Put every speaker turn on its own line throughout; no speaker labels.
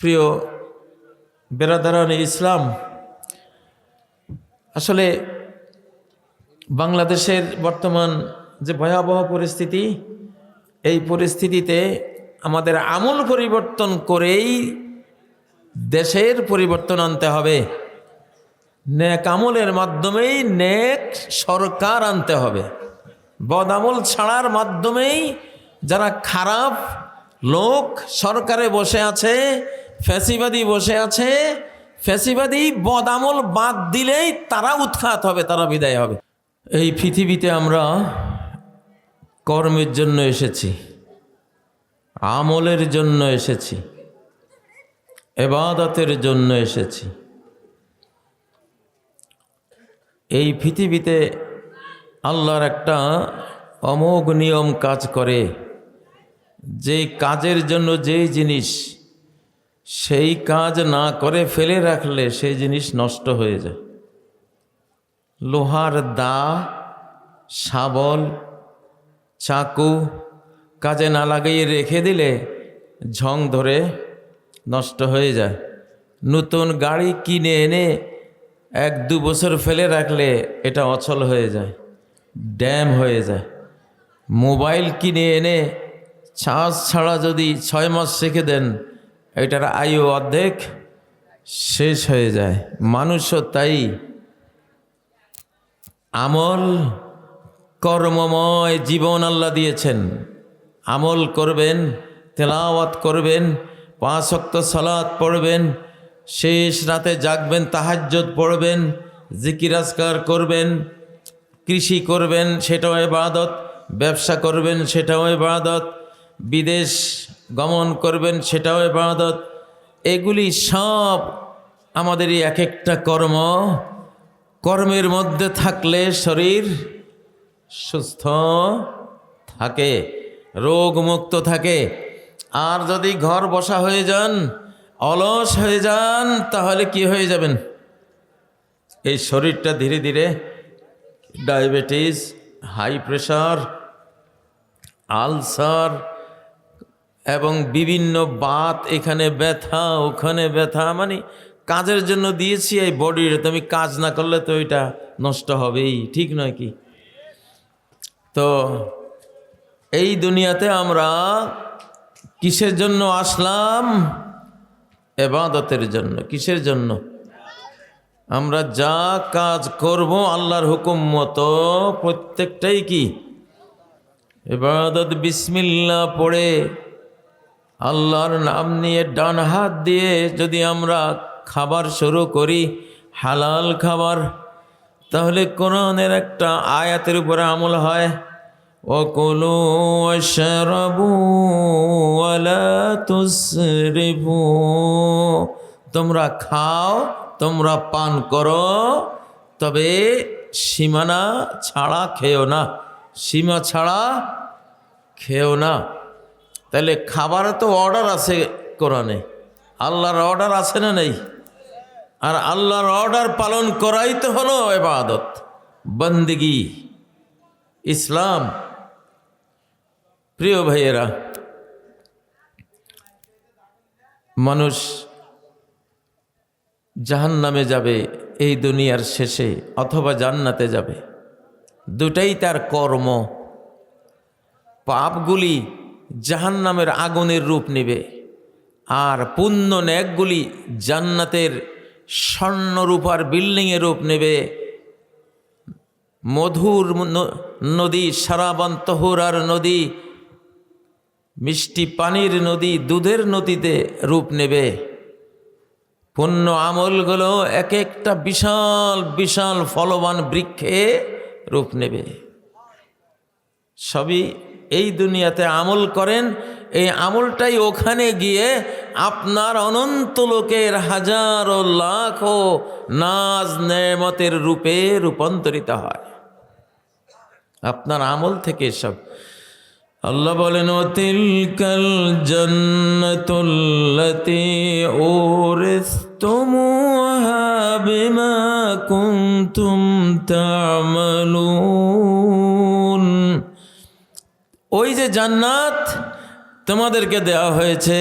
প্রিয় বেরাদারানে ইসলাম, আসলে বাংলাদেশের বর্তমান যে ভয়াবহ পরিস্থিতি, এই পরিস্থিতিতে আমাদের আমূল পরিবর্তন করেই দেশের পরিবর্তন আনতে হবে। নেক আমলের মাধ্যমেই নেক সরকার আনতে হবে। বদ আমল ছাড়ার মাধ্যমেই যারা খারাপ লোক সরকারে বসে আছে, ফ্যাসিবাদী বসে আছে, ফ্যাসিবাদী বদ আমল বাদ দিলেই তারা উৎখাত হবে, তারা বিদায় হবে। এই পৃথিবীতে আমরা কর্মের জন্য এসেছি, আমলের জন্য এসেছি, ইবাদতের জন্য এসেছি। এই পৃথিবীতে আল্লাহর একটা অমোঘ নিয়ম কাজ করে, যে কাজের জন্য যেই জিনিস, সেই কাজ না করে ফেলে রাখলে সেই জিনিস নষ্ট হয়ে যায়। লোহার দা, শাবল, চাকু কাজে না লাগিয়ে রেখে দিলে ঝং ধরে নষ্ট হয়ে যায়। নতুন গাড়ি কিনে এনে 1-2 বছর ফেলে রাখলে এটা অচল হয়ে যায়, ড্যাম হয়ে যায়। মোবাইল কিনে এনে চার্জ ছাড়া যদি 6 মাস রেখে দেন, এটার আয়ু অর্ধেক শেষ হয়ে যায়। মানুষও তাই। আমল কর্মময় জীবন আল্লাহ দিয়েছেন। আমল করবেন, তেলাওয়াত করবেন, 5 ওয়াক্ত সালাত পড়বেন, শেষ রাতে জাগবেন, তাহাজ্জুদ পড়বেন, জিকির আজকার করবেন, কৃষি করবেন, সেটাও ইবাদত, ব্যবসা করবেন, সেটাও ইবাদত, বিদেশ গমন করবেন, সেটাও ইবাদত। এগুলি সব আমাদেরই এক একটা কর্ম। কর্মের মধ্যে থাকলে শরীর সুস্থ থাকে, রোগ মুক্ত থাকে। আর যদি ঘর বসা হয়ে যান, অলস হয়ে যান, তাহলে কি হয়ে যাবেন? এই শরীরটা ধীরে ধীরে ডায়াবেটিস, হাই প্রেশার, আলসার এবং বিভিন্ন বাত, এখানে ব্যথা ওখানে ব্যথা, মানে কাজের জন্য দিয়েছি এই বডির, তুমি কাজ না করলে তো এটা নষ্ট হবেই, ঠিক নয় কি? তো এই দুনিয়াতে আমরা কিসের জন্য আসলাম? ইবাদতের জন্য। কিসের জন্য? আমরা যা কাজ করব আল্লাহর হুকুম মতো প্রত্যেকটাই কি ইবাদত। বিসমিল্লাহ পড়ে আল্লাহর নাম নিয়ে ডান হাত দিয়ে যদি আমরা খাবার শুরু করি, হালাল খাবার, তাহলে কোরআনের একটা আয়াতের উপরে আমল হয়, ওয়াকুলু ওয়াশরাবু ওয়ালা তুসরিফু, তোমরা খাও, তোমরা পান করো, তবে সীমানা ছাড়া খেও না, সীমা ছাড়া খেও না। তাহলে খাবার তো অর্ডার আছে কোরআনে, আল্লাহর অর্ডার আছে না নেই? আর আল্লাহর অর্ডার পালন করাই তো হলো ইবাদত, বন্দেগী, ইসলাম। প্রিয় ভাইয়েরা, মানুষ জাহান্নামে যাবে এই দুনিয়ার শেষে, অথবা জান্নাতে যাবে, দুটাই তার কর্ম। পাপগুলি জাহান্নামের আগুনের রূপ নেবে, আর পুণ্য নেকগুলি জান্নাতের স্বর্ণরূপার বিল্ডিংয়ের রূপ নেবে। মধুর নদী, সারাবান তহুরার নদী, মিষ্টি পানির নদী, দুধের নদীতে রূপ নেবে। পুণ্য আমলগুলো এক একটা বিশাল বিশাল ফলবান বৃক্ষে রূপ নেবে। সবই এই দুনিয়াতে আমল করেন, এই আমলটাই ওখানে গিয়ে আপনার অনন্ত লোকের হাজারো লাখো নাজ নেমতের রূপে রূপান্তরিত হয় আপনার আমল থেকে সব। আল্লাহ বলেন, তিলকাল জান্নাতুল্লাতী উরিসতুমুহা বিমা কুনতুম তা'মালুন, ওই যে জান্নাত তোমাদেরকে দেওয়া হয়েছে,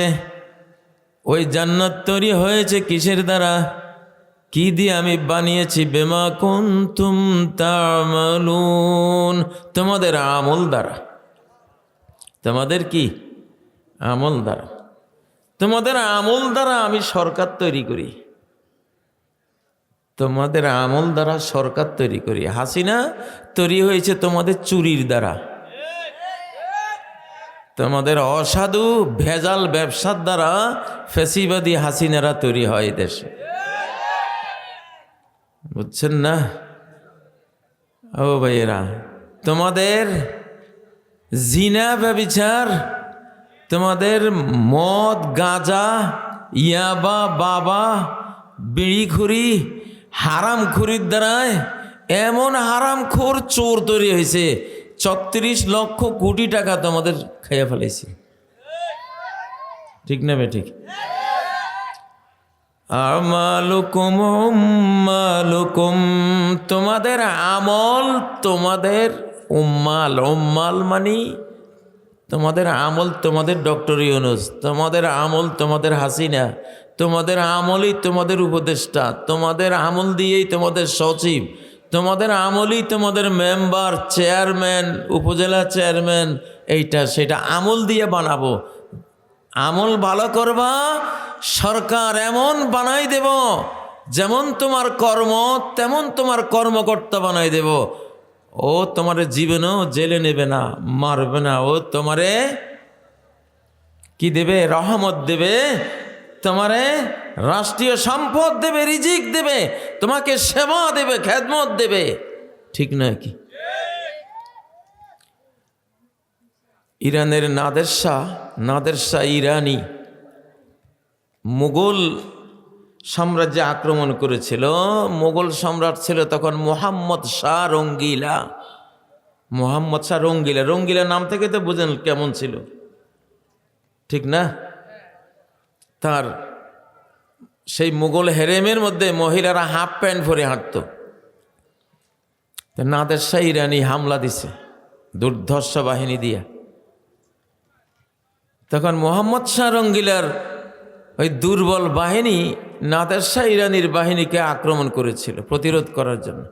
ওই জান্নাত তৈরি হয়েছে কিসের দ্বারা? কি দিয়ে আমি বানিয়েছি? বিমা কুনতুম তা'মালুন, তোমাদের আমল দ্বারা। তোমাদের কি? আমল দ্বারা। তোমাদের আমল দ্বারা আমি সরকার তৈরি করি, তোমাদের আমল দ্বারা সরকার তৈরি করি। হাসিনা তৈরি হয়েছে তোমাদের চুরির দ্বারা, তোমাদের অসাধু ভেজাল ব্যবসার দ্বারা ফ্যাসিবাদী হাসিনারা তৈরি হয় দেশে। বুঝছেন না? ও ভাইয়েরা, তোমাদের জিনা ব্যভিচার, তোমাদের মদ গাঁজা ইয়াবা বাবা বিড়িখুরি হারামখুরির দ্বারায় এমন হারামখোর চোর তৈরি হয়েছে, ৩৬ লক্ষ কোটি টাকা তোমাদের খাইয়া ফেলেছে। ঠিক না ঠিক? আমালুকুম উম্মালুকুম, তোমাদের আমল তোমাদের উম্মাল। উম্মাল মানি তোমাদের আমল তোমাদের ডক্টর ইউনূস, তোমাদের আমল তোমাদের হাসিনা, তোমাদের আমলই তোমাদের উপদেষ্টা, তোমাদের আমল দিয়েই তোমাদের সচিব, তোমাদের আমলই তোমাদের মেম্বার, চেয়ারম্যান, উপজেলা চেয়ারম্যান, এইটা সেটা আমল দিয়ে বানাবো। আমল ভালো করবা, সরকার এমন বানাই দেব, যেমন তোমার কর্ম তেমন তোমার কর্মকর্তা বানাই দেব। ও তোমারে জীবনেও জেলে নেবে না, মারবে না। ও তোমারে কি দেবে? রহমত দেবে, তোমারে রাষ্ট্রীয় সম্পদ দেবে, রিজিক দেবে, তোমাকে সেবা দেবে, খেদমত দেবে। ঠিক নয় কি? ইরানের নাদের শাহ ইরানি মুঘল সাম্রাজ্যে আক্রমণ করেছিল। মুঘল সম্রাট ছিল তখন মোহাম্মদ শাহ রঙ্গিলা। মোহাম্মদ শাহ রঙ্গিলা, রঙ্গিলা নাম থেকে তো বুঝেন কেমন ছিল, ঠিক না? তার সেই মুঘল হেরেমের মধ্যে মহিলারা হাফ প্যান্ট পরে হাঁটত। নাদের শাহ ইরানি হামলা দিছে দুর্ধর্ষ বাহিনী দিয়া। তখন মোহাম্মদ শাহ রঙ্গিলার ওই দুর্বল বাহিনী নাদের শাহ ইরানির বাহিনীকে আক্রমণ করেছিল প্রতিরোধ করার জন্য।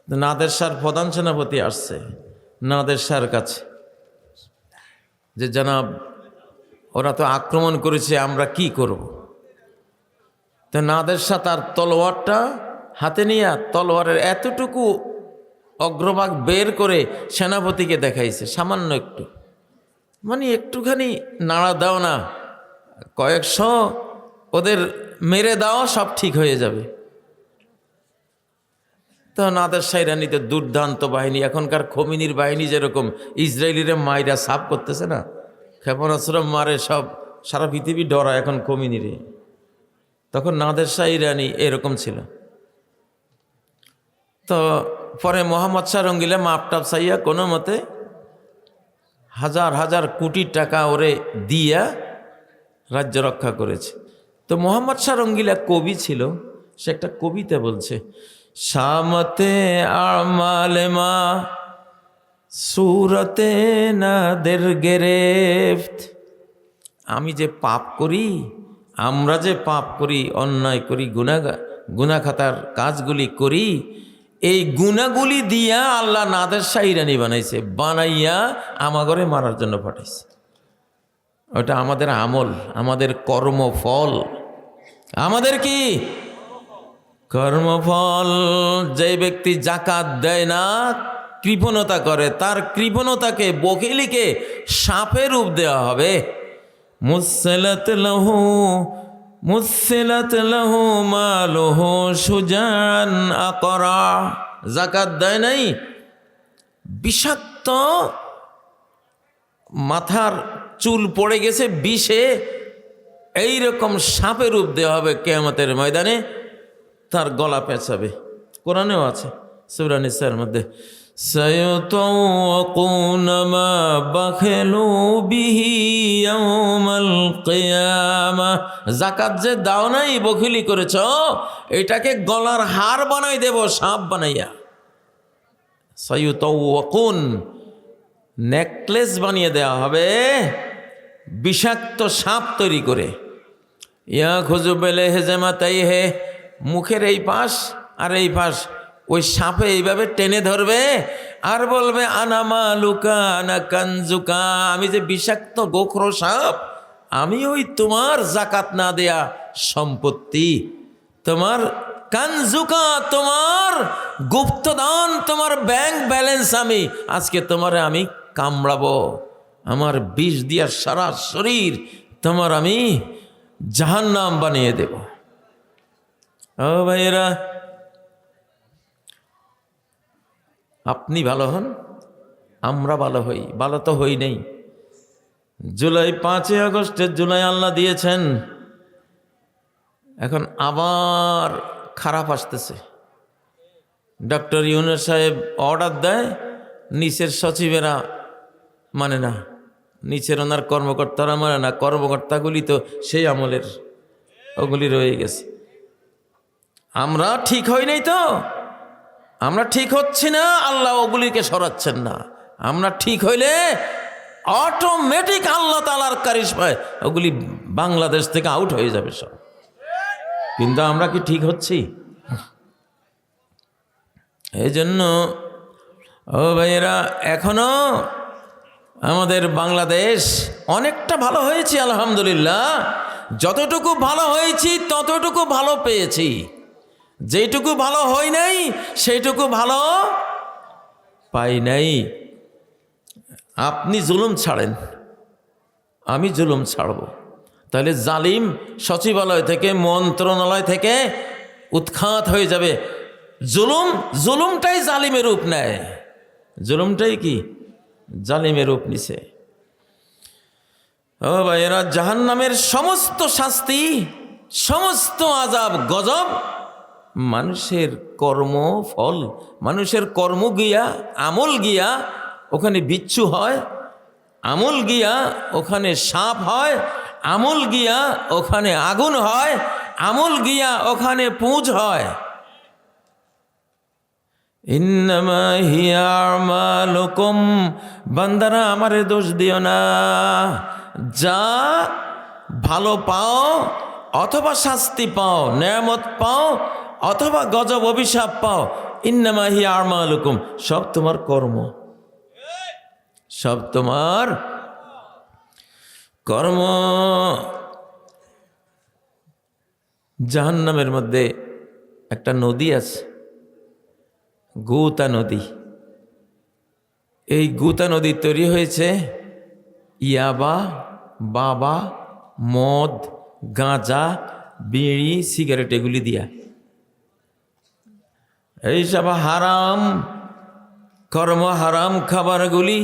নাদের শাহর প্রধান সেনাপতি আসছে নাদের শাহর কাছে যে, জনাব, ওরা তো আক্রমণ করেছে, আমরা কি করব? তো নাদের শাহ তার তলোয়ারটা হাতে নিয়ে তলোয়ারের এতটুকু অগ্রভাগ বের করে সেনাপতিকে দেখাইছে, সামান্য একটু, মানে একটুখানি নাড়া দাও না, কয়েকশো ওদের মেরে দাও, সব ঠিক হয়ে যাবে। তো নাদের শাহ ইরানিতে দুর্দান্ত বাহিনী, এখনকার খোমিনির বাহিনী যেরকম ইসরায়েলিরা মাইরা সাফ করতেছে না, ক্ষেপণাস্ত্র মারে, সব সারা পৃথিবী ডরায় এখন খোমিনিরে। তখন নাদের শাহ ইরানি এরকম ছিল। তো পরে মোহাম্মদ শাহ রঙ্গিলা মাপটাপ চাইয়া কোনো মতে হাজার হাজার কোটি টাকা ওরে দিয়া রাজ্য রক্ষা করেছে। তো মোহাম্মদ শাহ রঙ্গিলা কবি ছিল, সে একটা কবিতা বলছে, শামতে আমালেমা সুরতে নাদের গেরেফত। আমি যে পাপ করি, আমরা যে পাপ করি, অন্যায় করি, গুনাখাতার কাজগুলি করি, এই গুনাগুলি দিয়া আল্লাহ নাদের শাহ ইরানি বানাইছে, বানাইয়া আমাগরে মারার জন্য পাঠাইছে। ওটা আমাদের আমল, আমাদের কর্মফল, আমাদের কি কর্মফল। যে ব্যক্তি জাকাত দেয় না, কৃপণতা করে, তার কৃপণতাকে বকিলিকে সাপের রূপ দেওয়া হবে। মুসলাত লাহু মালুহু সুজান আকরা। জাকাত দেয় নাই, বিষাক্ত মাথার চুল পড়ে গেছে বিষে, এইরকম সাপের রূপ দেওয়া হবে কিয়ামতের ময়দানে, তার গলা পেঁচাবে। কোরআনেও আছে সূরা নিসার মধ্যে, সায়াতাওয়াকুনা মা বাখিলু বিহি ইয়াউমাল কিয়ামা। যাকাত যে দাও নাই, বখিলি করেছ, এটাকে গলার হার বানাই দেব, সাপ বানাইয়া। সায়াতাওয়াকুন, নেকলেস বানিয়ে দেওয়া হবে বিষাক্ত সাপ তৈরি করে। ইয়া খুজু বেলে হেজেমা তাই হে, মুখের এই পাশ আর এই পাশ ওই সাপে এইভাবে টেনে ধরবে আর বলবে আনামা লুকা আনা কানজুকা, আমি যে বিষাক্ত গোখরো সাপ, আমি ওই তোমার জাকাত না দেয়া সম্পত্তি, তোমার কানজুকা, তোমার গুপ্তদান, তোমার ব্যাংক ব্যালেন্স, আমি আজকে তোমারে আমি কামড়াবো, আমার বিষ দিয়া সারা শরীর তোমার আমি জাহান্নাম বানিয়ে দেব। ও ভাইয়েরা, আপনি ভালো হন, আমরা ভালো হই, ভালো তো হই নেই। জুলাই 5 আগস্টের জুলাই আল্লাহ দিয়েছেন, এখন আবার খারাপ আসতেছে। ডক্টর ইউনূস সাহেব অর্ডার দেয়, নিচের সচিবেরা মানে না, নিচের ওনার কর্মকর্তারা মানে না, কর্মকর্তাগুলি তো সেই আমলের, ওগুলি রয়ে গেছে। আমরা ঠিক হই নাই তো, আমরা ঠিক হচ্ছি না, আল্লাহ ওগুলিকে সরাচ্ছেন না। আমরা ঠিক হইলে অটোমেটিক আল্লাহ তাআলার কারিশমায় ওগুলি বাংলাদেশ থেকে আউট হয়ে যাবে সব। কিন্তু আমরা কি ঠিক হচ্ছি? এই জন্য ও ভাইয়েরা, এখনো আমাদের বাংলাদেশ অনেকটা ভালো হয়েছে আলহামদুলিল্লাহ। যতটুকু ভালো হয়েছি ততটুকু ভালো পেয়েছি, যেটুকু ভালো হয় নাই সেইটুকু ভালো পাই নাই। আপনি জুলুম ছাড়েন, আমি জুলুম ছাড়ব, তাহলে জালিম সচিবালয় থেকে, মন্ত্রণালয় থেকে উৎখাত হয়ে যাবে। জুলুমটাই জালিমের রূপ নেয়, জুলুমটাই কি জালিমের রূপ নিছে। ও ভাইয়েরা, জাহান্নামের সমস্ত শাস্তি, সমস্ত আযাব গজব মানুষের কর্মফল, মানুষের কর্ম গিয়া, আমল গিয়া ওখানে বিচ্ছু হয়, আমল গিয়া ওখানে সাপ হয়, আমল গিয়া ওখানে আগুন হয়, আমল গিয়া ওখানে পুঁজ হয়। ইন্নামা হিয়া আমালুকুম, বান্দারা আমারে দোষ দিও না, যা ভালো পাও অথবা শাস্তি পাও, নেয়ামত পাও অথবা গজব অভিশাপ পাও, ইন্নামা হিয়া আমালুকুম, সব তোমার কর্ম, সব তোমার কর্ম। জাহান্নামের মধ্যে একটা নদী আছে, গুতা নদী। এই গুতা নদী তৈরি হয়েছে ইয়াবা, বাবা, মদ, গাঁজা, বিড়ি, সিগারেট এগুলি দিয়া। এইসব হারাম কর্ম, হারাম খাবারগুলি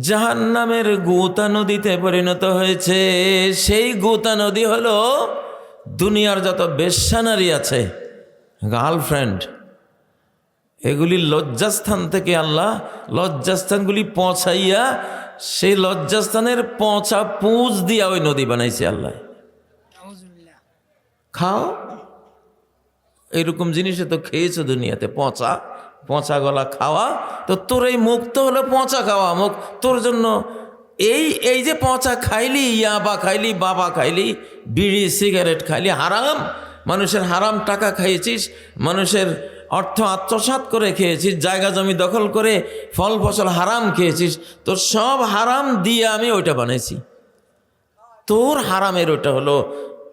জাহান্নামের গুতা নদীতে পরিণত হয়েছে। সেই গুতা নদী হলো দুনিয়ার যত বেশ্যা নারী আছে, গার্লফ্রেন্ড, এগুলি লজ্জাস্থান থেকে আল্লাহ লজ্জাস্থানগুলি পৌঁছাইয়া সেই লজ্জাস্থানের পৌঁছা পুঁজ দিয়া ওই নদী বানাইছে আল্লাহ। খাও, এইরকম জিনিসে তো খেয়েছো দুনিয়াতে, পচা পচা গলা খাওয়া, তো তোর এই মুখ তো হলো পচা খাওয়া মুখ, তোর জন্য এই যে পচা খাইলি, ইয়াবা খাইলি, বাবা খাইলি, বিড়ি সিগারেট খাইলি, হারাম, মানুষের হারাম টাকা খাইয়েছিস, মানুষের অর্থ আত্মসাৎ করে খেয়েছিস, জায়গা জমি দখল করে ফল ফসল হারাম খেয়েছিস, তোর সব হারাম দিয়ে আমি ওইটা বানাইছি। তোর হারামের ওটা হলো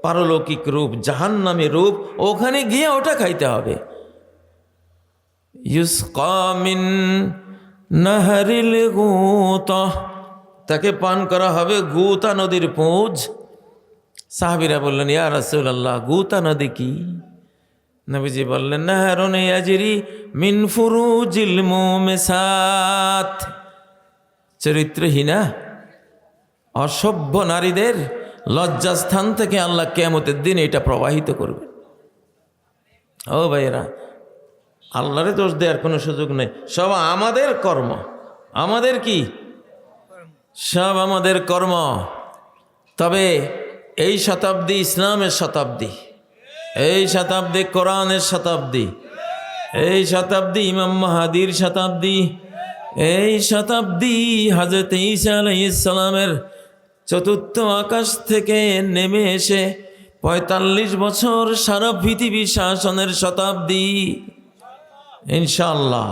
পারলৌকিক রূপ, জাহান্নামের রূপ, ওখানে গিয়ে ওটা খাইতে হবে। ইউসকা মিন নাহরিল গুতা, তাকে পান করা হবে গুতা নদীর পুঁজ। সাহাবীরা বললেন, ইয়া রাসূলুল্লাহ, গুতা নদী কি? নবীজি বললেন, নাহরুন ইয়াজরি মিন ফুরুজিল মুমিসাত, চরিত্রহীনা অসভ্য নারীদের লজ্জাস্থান থেকে আল্লাহ কিয়ামতের দিন এটা প্রবাহিত করবে। ও ভাইয়েরা, আল্লাহরে দোষ দেওয়ার কোনো সুযোগ নেই, সব আমাদের কর্ম, আমাদের কি, সব আমাদের কর্ম। তবে এই শতাব্দী ইসলামের শতাব্দী, এই শতাব্দী কোরআনের শতাব্দী, এই শতাব্দী ইমাম মাহাদির শতাব্দী, এই শতাব্দী হযরত ঈসা আলাইহিস সালামের চতুর্থ আকাশ থেকে নেমে এসে ৪৫ বছর সারা পৃথিবী শাসনের শতাব্দী। ইনশাআল্লাহ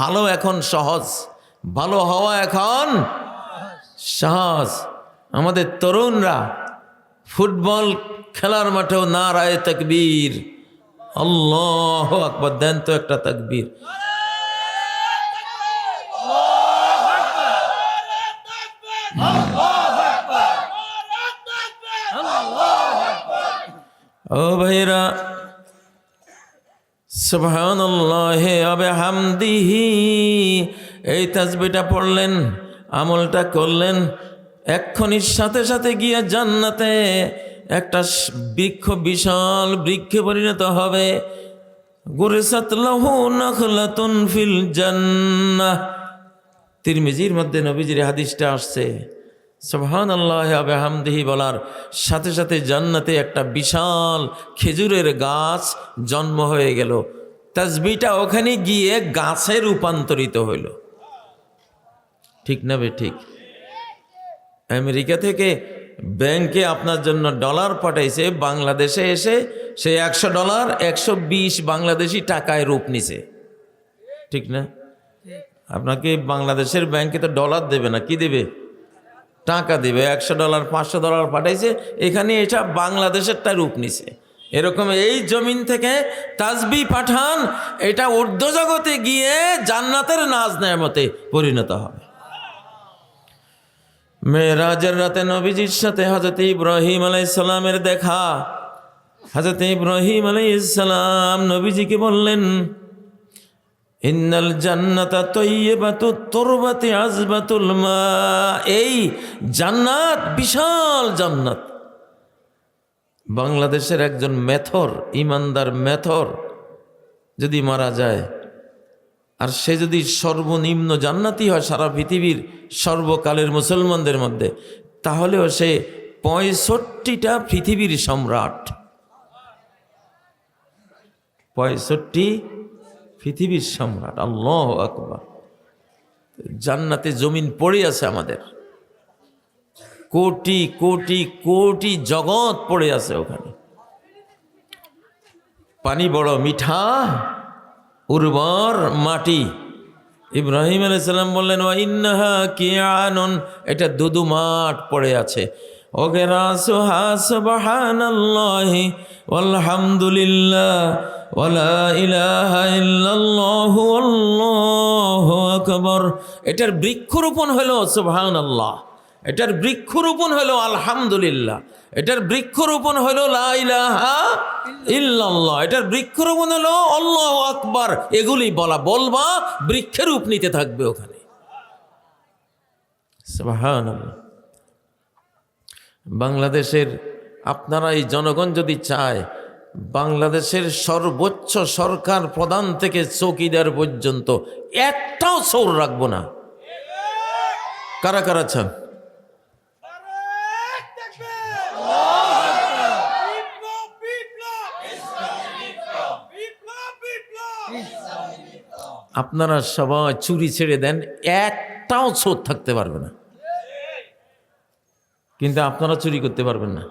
ভালো এখন সহজ, ভালো হওয়া এখন সহজ। আমাদের তরুণরা ফুটবল খেলার মাঠেও নারায়ে তাকবীর, আল্লাহু আকবার, দেন তো একটা তাকবীর। ও ভাইরা, সুবহানাল্লাহি ওয়া বিহামদিহি, এই তাসবিহটা পড়লেন, আমলটা করলেন, এক্ষুনি সাথে সাথে গিয়ে জান্নাতে একটা বৃক্ষ, বিশাল বৃক্ষে পরিণত হবে। গুরসাত লাহু নাখলাতুন ফিল জান্নাহ। তিরমিজির মধ্যে নবীজির হাদিসটা আসছে, সুবহানাল্লাহি ওয়া বিহামদিহি বলার সাথে সাথে জান্নাতে একটা বিশাল খেজুরের গাছ জন্ম হয়ে গেল। তাসবিহটা ওখানে গিয়ে গাছে রূপান্তরিত হইল। ঠিক না বে ঠিক? আমেরিকা থেকে ব্যাংকে আপনার জন্য ডলার পাঠাইছে, বাংলাদেশে এসে সে $100 120 বাংলাদেশি টাকায় রূপ নিছে। ঠিক না? আপনাকে বাংলাদেশের ব্যাংকে তো ডলার দেবে না, কি দেবে? টাকা দেবে। $100 $500 পাঠাইছে, এখানে এটা বাংলাদেশেরটা রূপ নিছে। এরকম এই জমিন থেকে তাসবিহ পাঠান, এটা ঊর্ধ্ব জগতে গিয়ে জান্নাতের নাজ নেয়ামতে পরিণত হবে। মেরাজের রাতে নবীজির সাথে হযরত ইব্রাহিম আলাইহিস সালামের দেখা। হযরত ইব্রাহিম আলাইহিস সালাম নবীজিকে বললেন, ইন্নাল জান্নাতা তাইয়্যিবাতুত তুরবাতি আযবাতুল মা। এই জান্নাত বিশাল জান্নাত। বাংলাদেশের একজন মেথর, ইমানদার মেথর যদি মারা যায়, আর সে যদি সর্বনিম্ন জান্নাতি হয় সারা পৃথিবীর সর্বকালের মুসলমানদের মধ্যে, তাহলেও সে 65টা পৃথিবীর সম্রাট। 65 পৃথিবীর সম্রাট। আল্লাহু আকবার। জান্নাতে জমিন পড়ে আছে আমাদের, কোটি কোটি কোটি জগৎ পড়ে আছে ওখানে। পানি বড় মিঠা, উর্বর মাটি। ইব্রাহিম আলাইহিস সালাম বললেন, ওয়া ইন্নাহা কিয়ানুন, এটা দুদু মাঠ পড়ে আছে। ওকে রাসুহা সুবহানাল্লাহি ওয়ালহামদুলিল্লাহ ওয়ালা ইলাহা ইল্লাল্লাহু আল্লাহু আকবার। এটার বৃক্ষরোপণ হলো সুবহানাল্লাহ, এটার বৃক্ষরোপণ হলো আলহামদুলিল্লাহ, এটার বৃক্ষরোপণ হলো লা ইলাহা ইল্লাল্লাহ, এটার বৃক্ষরোপণ হলো আল্লাহু আকবার। এগুলি বলবা, বৃক্ষের রূপ নিতে থাকবে ওখানে। সুবহানাল্লাহ। বাংলাদেশের আপনারা এই জনগণ যদি চায়, বাংলাদেশের সর্বোচ্চ সরকার প্রধান থেকে চৌকিদার পর্যন্ত একটাও চোর রাখবো না। কারা কারা চান? আপনারা সবাই চুরি ছেড়ে দেন, একটাও চোর থাকতে পারবে না। কিন্তু আপনারা চুরি করতে পারবেন না।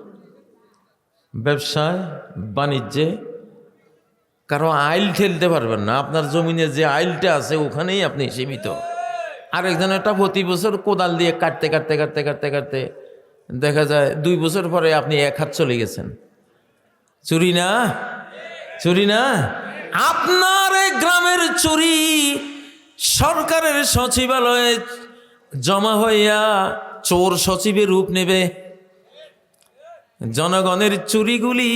ব্যবসায় বাণিজ্যে কারো আইল ঠেলতে পারবেন না। আপনার জমিনে যে আইলটা আছে ওখানেই আপনি সীমিত। আরেকজন একটা প্রতি বছর কোদাল দিয়ে কাটতে কাটতে কাটতে কাটতে কাটতে দেখা যায় 2 বছর পরে আপনি 1 হাত চলে গেছেন। চুরি না? চুরি না? আপনার এই গ্রামের চুরি সরকারের সচিবালয়ে জমা হইয়া চোর সচিবে রূপ নেবে। জনগণের চুরিগুলি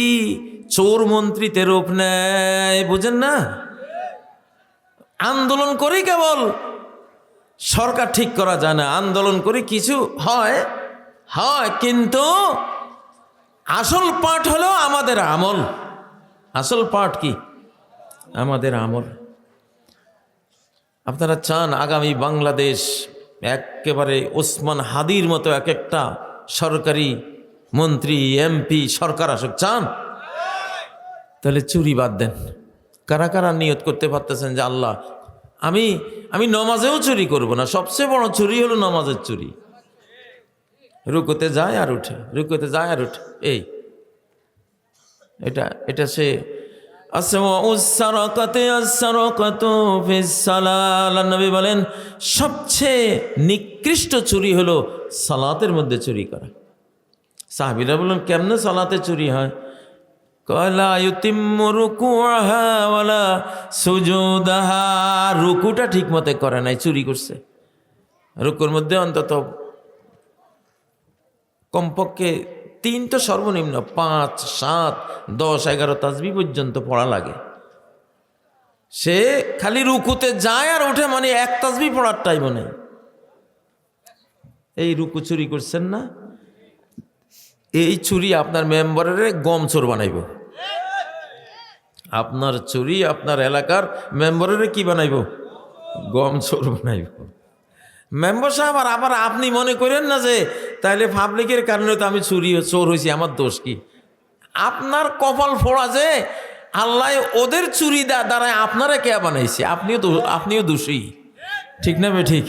চোর মন্ত্রীতে রূপ নেয়, বুঝেন না? আন্দোলন করে কেবল সরকার ঠিক করা যায় না। আন্দোলন করে কিছু হয়, কিন্তু আসল পাঠ হলো আমাদের আমল। আসল পাঠ কি? আমাদের আমল। আপনারা চান আগামী বাংলাদেশ একেবারে ওসমান হাদির মতো এক একটা সরকারি মন্ত্রী, এমপি, সরকার আসুক? চান? তাহলে চুরি বাদ দেন। কারা কারা নিয়ত করতে পারতেছেন যে আল্লাহ আমি নমাজেও চুরি করব না? সবচেয়ে বড় চুরি হলো নমাজের চুরি। রুকুতে যায় আর উঠে, রুকুতে যায় আর উঠে। এই এটা এটা সে আল্লাহ নবী বলেন সবচেয়ে নিকৃষ্ট চুরি হলো সালাতের মধ্যে চুরি করা। সাহাবীরা বললেন কেমনে সালাতে চুরি হয়? রুকুটা ঠিক মতো করে নাই, চুরি করছে। রুকুর মধ্যে অন্তত কমপক্ষে 3 তো সর্বনিম্ন 5, 7, 10, 11 তাসবিহ পর্যন্ত পড়া লাগে। সে খালি রুকুতে যায় আর ওঠে, মানে 1 তাসবিহ পড়ার টাইম নেই। এই রুকু চুরি করছেন না, এই চুরি আপনার মেম্বারের গম চোর বানাইব। আপনার চুরি আপনার এলাকার মেম্বারের কি বানাইব? গম চোর বানাইব। মেম্বার সাহেব আবার আপনি মনে করেন না যে তাইলে পাবলিকের কারণে তো আমি চোর হয়েছি, আমার দোষ কি? আপনার কপাল ফোড়া যে আল্লাহ ওদের চুরি দ্বারায় আপনারা কে বানাইছে, আপনিও দোষী। ঠিক না বে ঠিক?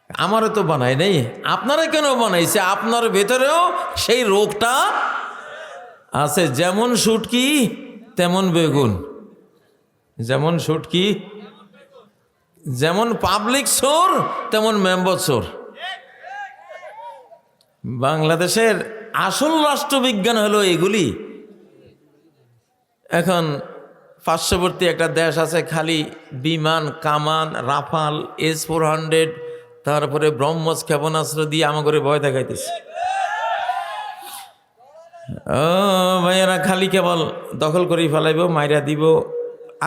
আমারও তো বানাই নাই, আপনারা কেন বানাইছে? আপনার ভেতরেও সেই রোগটা আছে। যেমন শুটকি তেমন বেগুন, যেমন শুটকি, যেমন পাবলিক চোর তেমন মেম্বার চোর। বাংলাদেশের আসল রাষ্ট্রবিজ্ঞান হলো এগুলি। এখন পার্শ্ববর্তী একটা দেশ আছে, খালি বিমান, কামান, রাফাল, S-400, তারপরে ব্রহ্মস ক্ষেপণাস্ত্র দিয়ে আমাকে ভয় দেখাইতেছে। ও ভাইয়েরা, খালি কেবল দখল করে ফেলাইব, মাইরা দিব।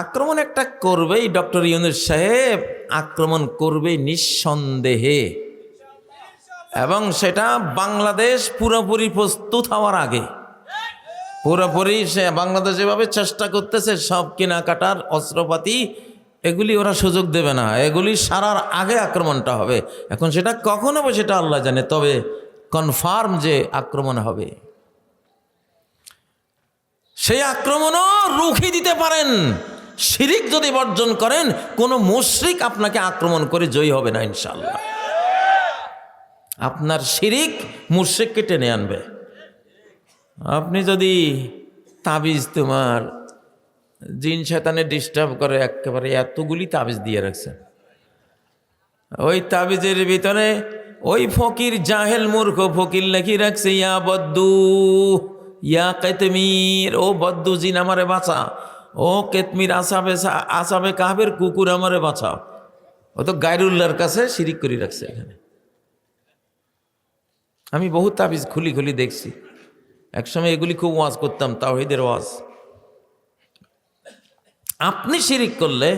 আক্রমণ একটা করবেই ডক্টর ইউনূস সাহেব, আক্রমণ করবেই নিঃসন্দেহে, এবং সেটা বাংলাদেশ পুরোপুরি প্রস্তুত হওয়ার আগে। পুরোপুরি সে বাংলাদেশ যেভাবে চেষ্টা করতেছে সব কেনাকাটার অস্ত্রপাতি, এগুলি ওরা সুযোগ দেবে না, এগুলি সারার আগে আক্রমণটা হবে। এখন সেটা কখন হবে সেটা আল্লাহ জানে, তবে কনফার্ম যে আক্রমণ হবে। সেই আক্রমণও রুখে দিতে পারেন শিরিক যদি বর্জন করেন। কোনো মুশরিক আপনাকে আক্রমণ করে জয়ী হবে না ইনশাআল্লাহ। আপনার শিরিক মুশরিককে টেনে আনবে। আপনি যদি তাবিজ, তোমার জিন শয়তানে ডিস্টার্ব করে, একেবারে এতগুলি তাবিজ দিয়ে রাখছেন, ওই তাবিজের ভিতরে ওই ফকির, জাহেল মূর্খ ফকির লেখি রাখছে ইয়া বদ্দু ইয়া কেতমির, ও বদ্দু জিন আমারে বাঁচা, ও কেতমির আসাবে কাহের কুকুর আমারে বাঁচা। ও তো গায়রুল্লাহর কাছে শিরিক করে রাখছে। এখানে আমি বহু তাবিজ খুলি খুলি দেখছি। একসময় এগুলি খুব ওয়াজ করতাম, তাওহীদের ওয়াজ। আপনি শিরিক করলে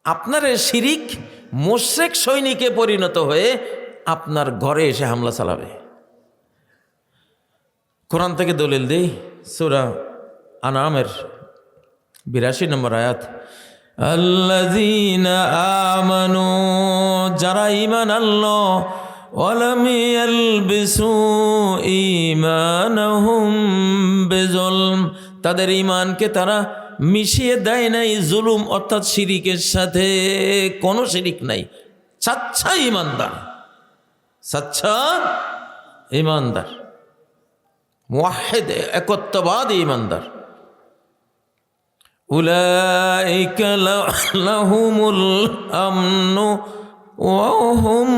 আপনার শিরিক মুশরিক সৈনিকে পরিণত হয়ে আপনার ঘরে এসে হামলা চালাবে। কোরআন থেকে দলিল দেই, সূরা আনামের 82 নম্বর আয়াত। আল্লাযীনা আমানু, যারা ঈমান আনলো, ওয়ালাম ইয়ালবিসু ঈমানাহুম বিজুলম, তাদের ঈমানকে তারা মিশিয়ে দেয় নাই জুলুম অর্থাৎ শিরিকের সাথে। কোনো শিরিক নাই, সাচ্চা ঈমানদার, সাচ্চা ঈমানদার, মুওয়াহ্হিদ, একত্ববাদী ঈমানদার। উলাইকা লাহুমুল আমনু ওয়া হুম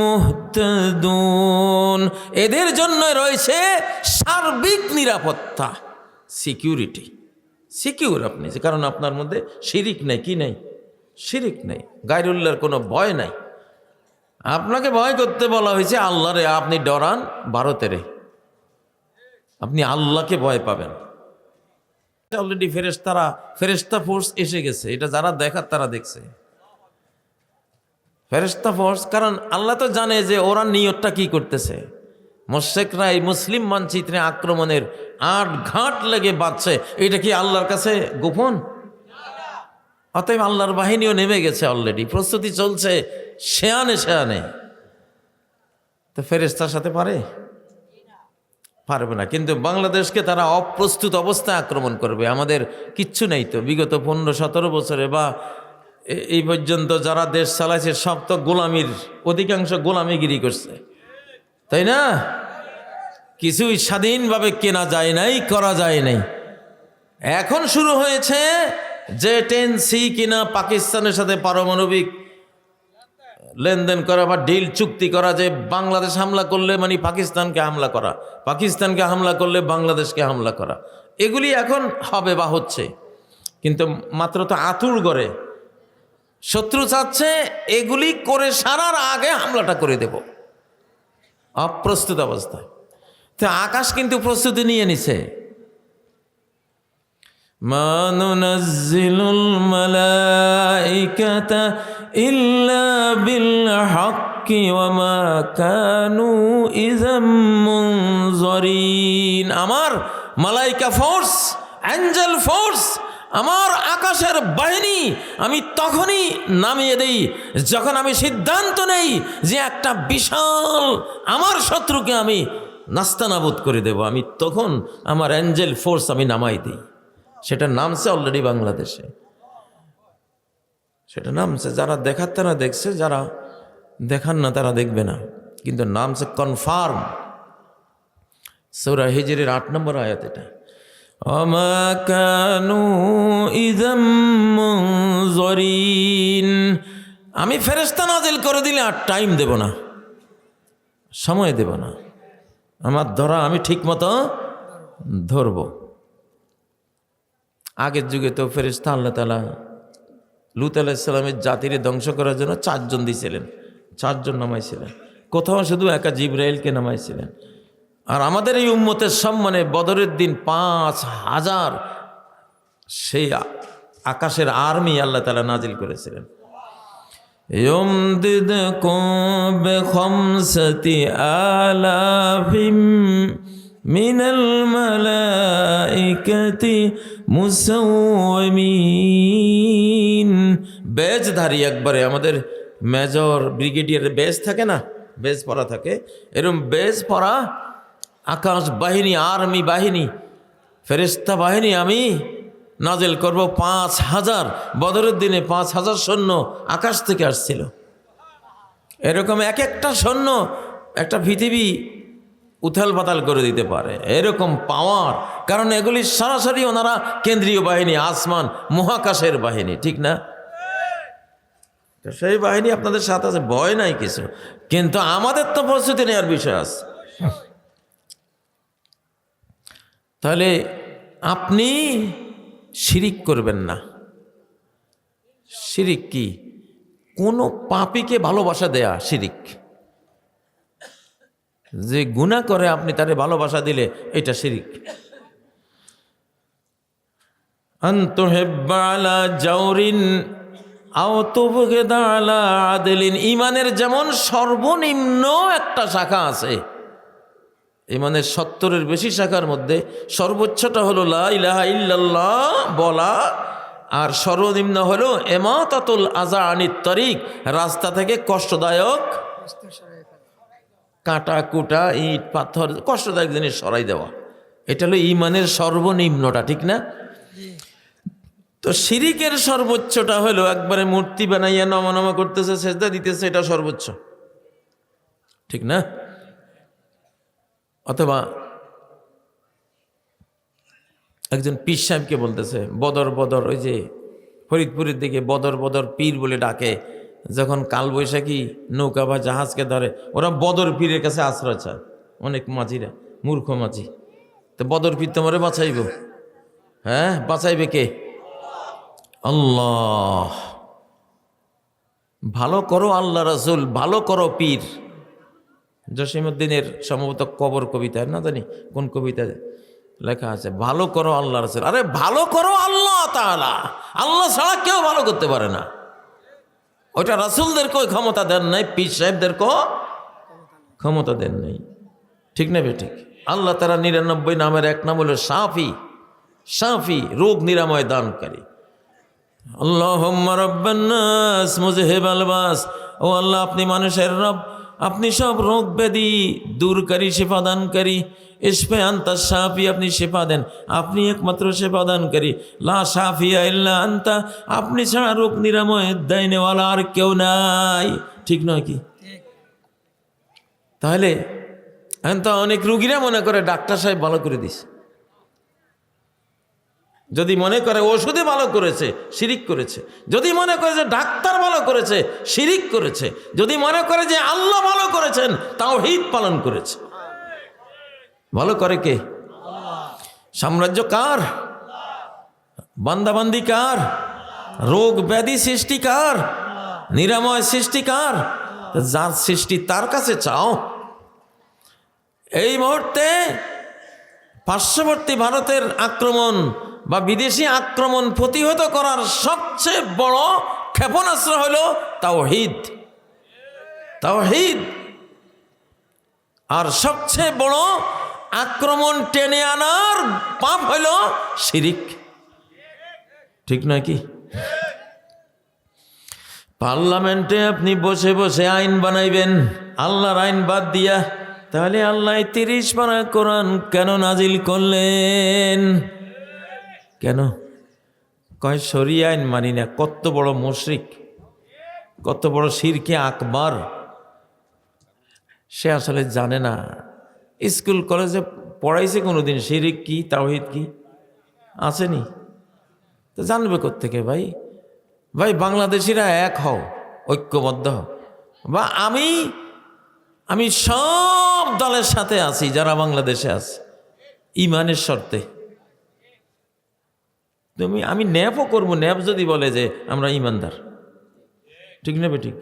মুহতাদুন, এদের জন্য রয়েছে সার্বিক নিরাপত্তা, সিকিউরিটি। সিকিউর আপনি, যে কারণ আপনার মধ্যে শিরিক নেই। কি নেই? শিরিক নেই, গায়রুল্লাহর কোনো ভয় নাই। আপনাকে ভয় করতে বলা হয়েছে আল্লাহরে, আপনি ডরান ভারতেরে, আপনি আল্লাহকে ভয় পাবেন। অলরেডি ফেরেশতা ফোর্স এসে গেছে, এটা যারা দেখার তারা দেখছে ফেরেশতা ফোর্স। কারণ আল্লাহ তো জানে যে ওরা নিয়তটা কি করতেছে। মুশরিকরা এই মুসলিম মানচিত্রে আক্রমণের আট ঘাট লেগে বাঁচছে, এটা কি আল্লাহর কাছে গোপন? অতএব আল্লাহর বাহিনীও নেমে গেছে, অলরেডি প্রস্তুতি চলছে শেয়ানে শেয়ানে। তো ফেরেশতার সাথে পারবে না। কিন্তু বাংলাদেশকে তারা অপ্রস্তুত অবস্থায় আক্রমণ করবে। আমাদের কিচ্ছু নেই তো, বিগত 15-17 বছরে বা এই পর্যন্ত যারা দেশ চালাইছে সব তো গোলামির, অধিকাংশ গোলামিগিরি করছে, তাই না? কিছুই স্বাধীনভাবে কেনা যায় নাই, করা যায় নাই। এখন শুরু হয়েছে J-10C কিনা, পাকিস্তানের সাথে পারমাণবিক লেনদেন করা বা ডিল চুক্তি করা, যে বাংলাদেশ হামলা করলে মানে পাকিস্তানকে হামলা করা, পাকিস্তানকে হামলা করলে বাংলাদেশকে হামলা করা, এগুলি এখন হবে বা হচ্ছে। কিন্তু মাত্র তো আতুর গড়ে শত্রু চাচ্ছে এগুলি করে সারার আগে হামলাটা করে দেব, অপ্রস্তুত অবস্থায়। তো আকাশ কিন্তু প্রস্তুতি নিয়ে নিছে। মা নুনাজ্জিলুল মালাইকাতা ইল্লা বিল হাক্কি ওয়া মা কানু ইযাম মুনযারিন। আমার মালাইকা ফোর্স, অ্যাঞ্জেল ফোর্স, আমার আকাশের বাহিনী আমি তখনই নামিয়ে দেই যখন আমি সিদ্ধান্ত নেই যে একটা বিশাল আমার শত্রুকে আমি নাস্তানাবুদ করে দেব। আমি তখন আমার অ্যাঞ্জেল ফোর্স আমি নামাই দিই। সেটা নামছে অলরেডি বাংলাদেশে, সেটা নামছে। যারা দেখার তারা দেখছে, যারা দেখান না তারা দেখবে না, কিন্তু নামছে কনফার্ম। সূরা হিজরের 8 নম্বর আয়াত এটা। ওমা কানু ইযাম মুনযারিন। আমি ফেরেশতা নাজিল করে দিলে আর টাইম দেব না, সময় দেব না, আমার ধরা আমি ঠিক মতো ধরব। আগের যুগে তো ফেরেশতা আল্লাহ তাআলা লূত আলাইহিস সালামের জাতিরে ধ্বংস করার জন্য 4 জন দিয়েছিলেন, 4 জন নামাইছিলেন, কোথাও শুধু একা জিবরাইলকে নামাইছিলেন। আর আমাদের এই উম্মতের সম্মানে বদরের দিন 5000 সেই আকাশের আর্মি আল্লাহ তাআলা নাজিল করেছিলেন। ইউমদিদকুম বিখামসাতি আলাফিম মিনাল মালাইকাতি মুসাওয়িমিন। বেজধারী একবারে আমাদের মেজর ব্রিগেডিয়ারের বেজ থাকে না, বেজ পরা থাকে, এরকম বেজ পরা আকাশ বাহিনী, আর্মি বাহিনী, ফেরেশতা বাহিনী আমি নাজিল করব 5000। বদরের দিনে 5000 সৈন্য আকাশ থেকে আসছিল। এরকম এক একটা সৈন্য একটা পৃথিবী উথাল পাতাল করে দিতে পারে, এরকম পাওয়ার। কারণ এগুলি সরাসরি ওনারা কেন্দ্রীয় বাহিনী, আসমান মহাকাশের বাহিনী, ঠিক না? সেই বাহিনী আপনাদের সাথে আছে, ভয় নাই কিছু, কিন্তু আমাদের তো প্রস্তুতি নেওয়ার বিষয় আছে। তাহলে আপনি শিরিক করবেন না। শিরিক কি? কোনো পাপীকে ভালোবাসা দেয়া শিরিক। যে গুনাহ করে আপনি তারে ভালোবাসা দিলে এটা শিরিক। আনতুহিব্বা আলা জাওরিন আও তুবগিদা আলা আদলিন। ঈমানের যেমন সর্বনিম্ন একটা শাখা আছে, ইমানের 70-এর বেশি শাখার মধ্যে সর্বোচ্চটা হলো লা ইলাহা ইল্লাল্লাহ বলা, আর সর্বনিম্ন হলো ইমাতাতুল আযা আনিত তরিক, রাস্তা থেকে কষ্টদায়ক কাঁটা কুটা ইট পাথর কষ্টদায়ক জিনিস সরাই দেওয়া। এটা হলো ইমানের সর্বনিম্নটা, ঠিক না? তো শিরিকের সর্বোচ্চটা হলো একবারে মূর্তি বানাইয়া নমা করতেছে, সেজদা দিতেছে, এটা সর্বোচ্চ, ঠিক না? অথবা একজন পীর সাহেবকে বলতেছে বদর ওই যে ফরিদপুরের দিকে বদর পীর বলে ডাকে, যখন কালবৈশাখী নৌকা বা জাহাজকে ধরে ওরা বদর পীরের কাছে আশ্রয় চায়। অনেক মাঝিরা মূর্খ মাঝি, তো বদর পীর তোমারে বাঁচাইব? হ্যাঁ, বাঁচাইবে কে? আল্লাহ। ভালো করো আল্লাহ রাসূল, ভালো করো পীর। জসিমউদ্দিনের সম্ভবত কবর কবিতা, না জানি কোন কবিতা লেখা আছে, ভালো করো আল্লাহ রাসূল। আরে ভালো করো আল্লাহ তাআলা, আল্লাহ ছাড়া কেউ ভালো করতে পারে না। ওইটা রাসূলদেরকে ক্ষমতা দেন নাই, পীর সাহেবদেরকেও ক্ষমতা দেন নাই, ঠিক না বেঠিক? আল্লাহ তাআলা 99 নামের এক নাম হলো শাফি, রোগ নিরাময় দানকারী। আল্লাহুম্মা রাব্বান নাস মুযহিবাল বাস। ও আল্লাহ, আপনি মানুষের রব, আপনি সব রোগ ব্যাধি দূরকারী, শিফা দানকারী। ইশফা আনতা শাফি, আপনি শিফা দেন, আপনি একমাত্র শিফা দানকারী। লা শাফিয়া ইল্লা আনতা, আপনি ছাড়া রোগ নিরাময়ের দাইনেওয়ালা আর কেউ নাই, ঠিক নয় কি? তাহলে এখন তো অনেক রুগীরা মনে করে ডাক্তার সাহেব ভালো করে দিছে, যদি মনে করে ওষুধে ভালো করেছে শিরিক করেছে, যদি মনে করে যে ডাক্তার ভালো করেছে শিরিক করেছে, যদি মনে করে যে আল্লাহ ভালো করেছেন তাওহীদ পালন করেছে। ভালো করে কে? সাম্রাজ্য কার? বান্দাবান্দি কার? রোগ ব্যাধি সৃষ্টি কার? নিরাময় সৃষ্টি কার? যার সৃষ্টি তার কাছে চাও। এই মুহূর্তে পার্শ্ববর্তী ভারতের আক্রমণ বা বিদেশি আক্রমণ প্রতিহত করার সবচেয়ে বড় ক্ষেপণাস্ত্র হলো তাওহীদ। তাওহীদ। আর সবচেয়ে বড় আক্রমণ টেনে আনার পাপ হইল শিরিক। ঠিক নয় কি? পার্লামেন্টে আপনি বসে বসে আইন বানাইবেন আল্লাহর আইন বাদ দিয়া, তাহলে আল্লাহ 30 পারা কোরআন কেন নাজিল করলেন? কেন? কয় শরিয়া আইন মানি না। কত বড় মুশরিক, কত বড় শিরকে আকবার। সে আসলে জানে না। স্কুল কলেজে পড়াইছে কোনোদিন শিরিক কি তাওহীদ কি? আসেনি তো জানবে কোত্থেকে? ভাই ভাই বাংলাদেশিরা এক হও, ঐক্যবদ্ধ হও। বা আমি সব দলের সাথে আছি যারা বাংলাদেশে আছে, ইমানের শর্তে। আমি ন্যাপও করবো, ন্যাপ যদি বলে যে আমরা ইমানদার। ঠিক না ঠিক?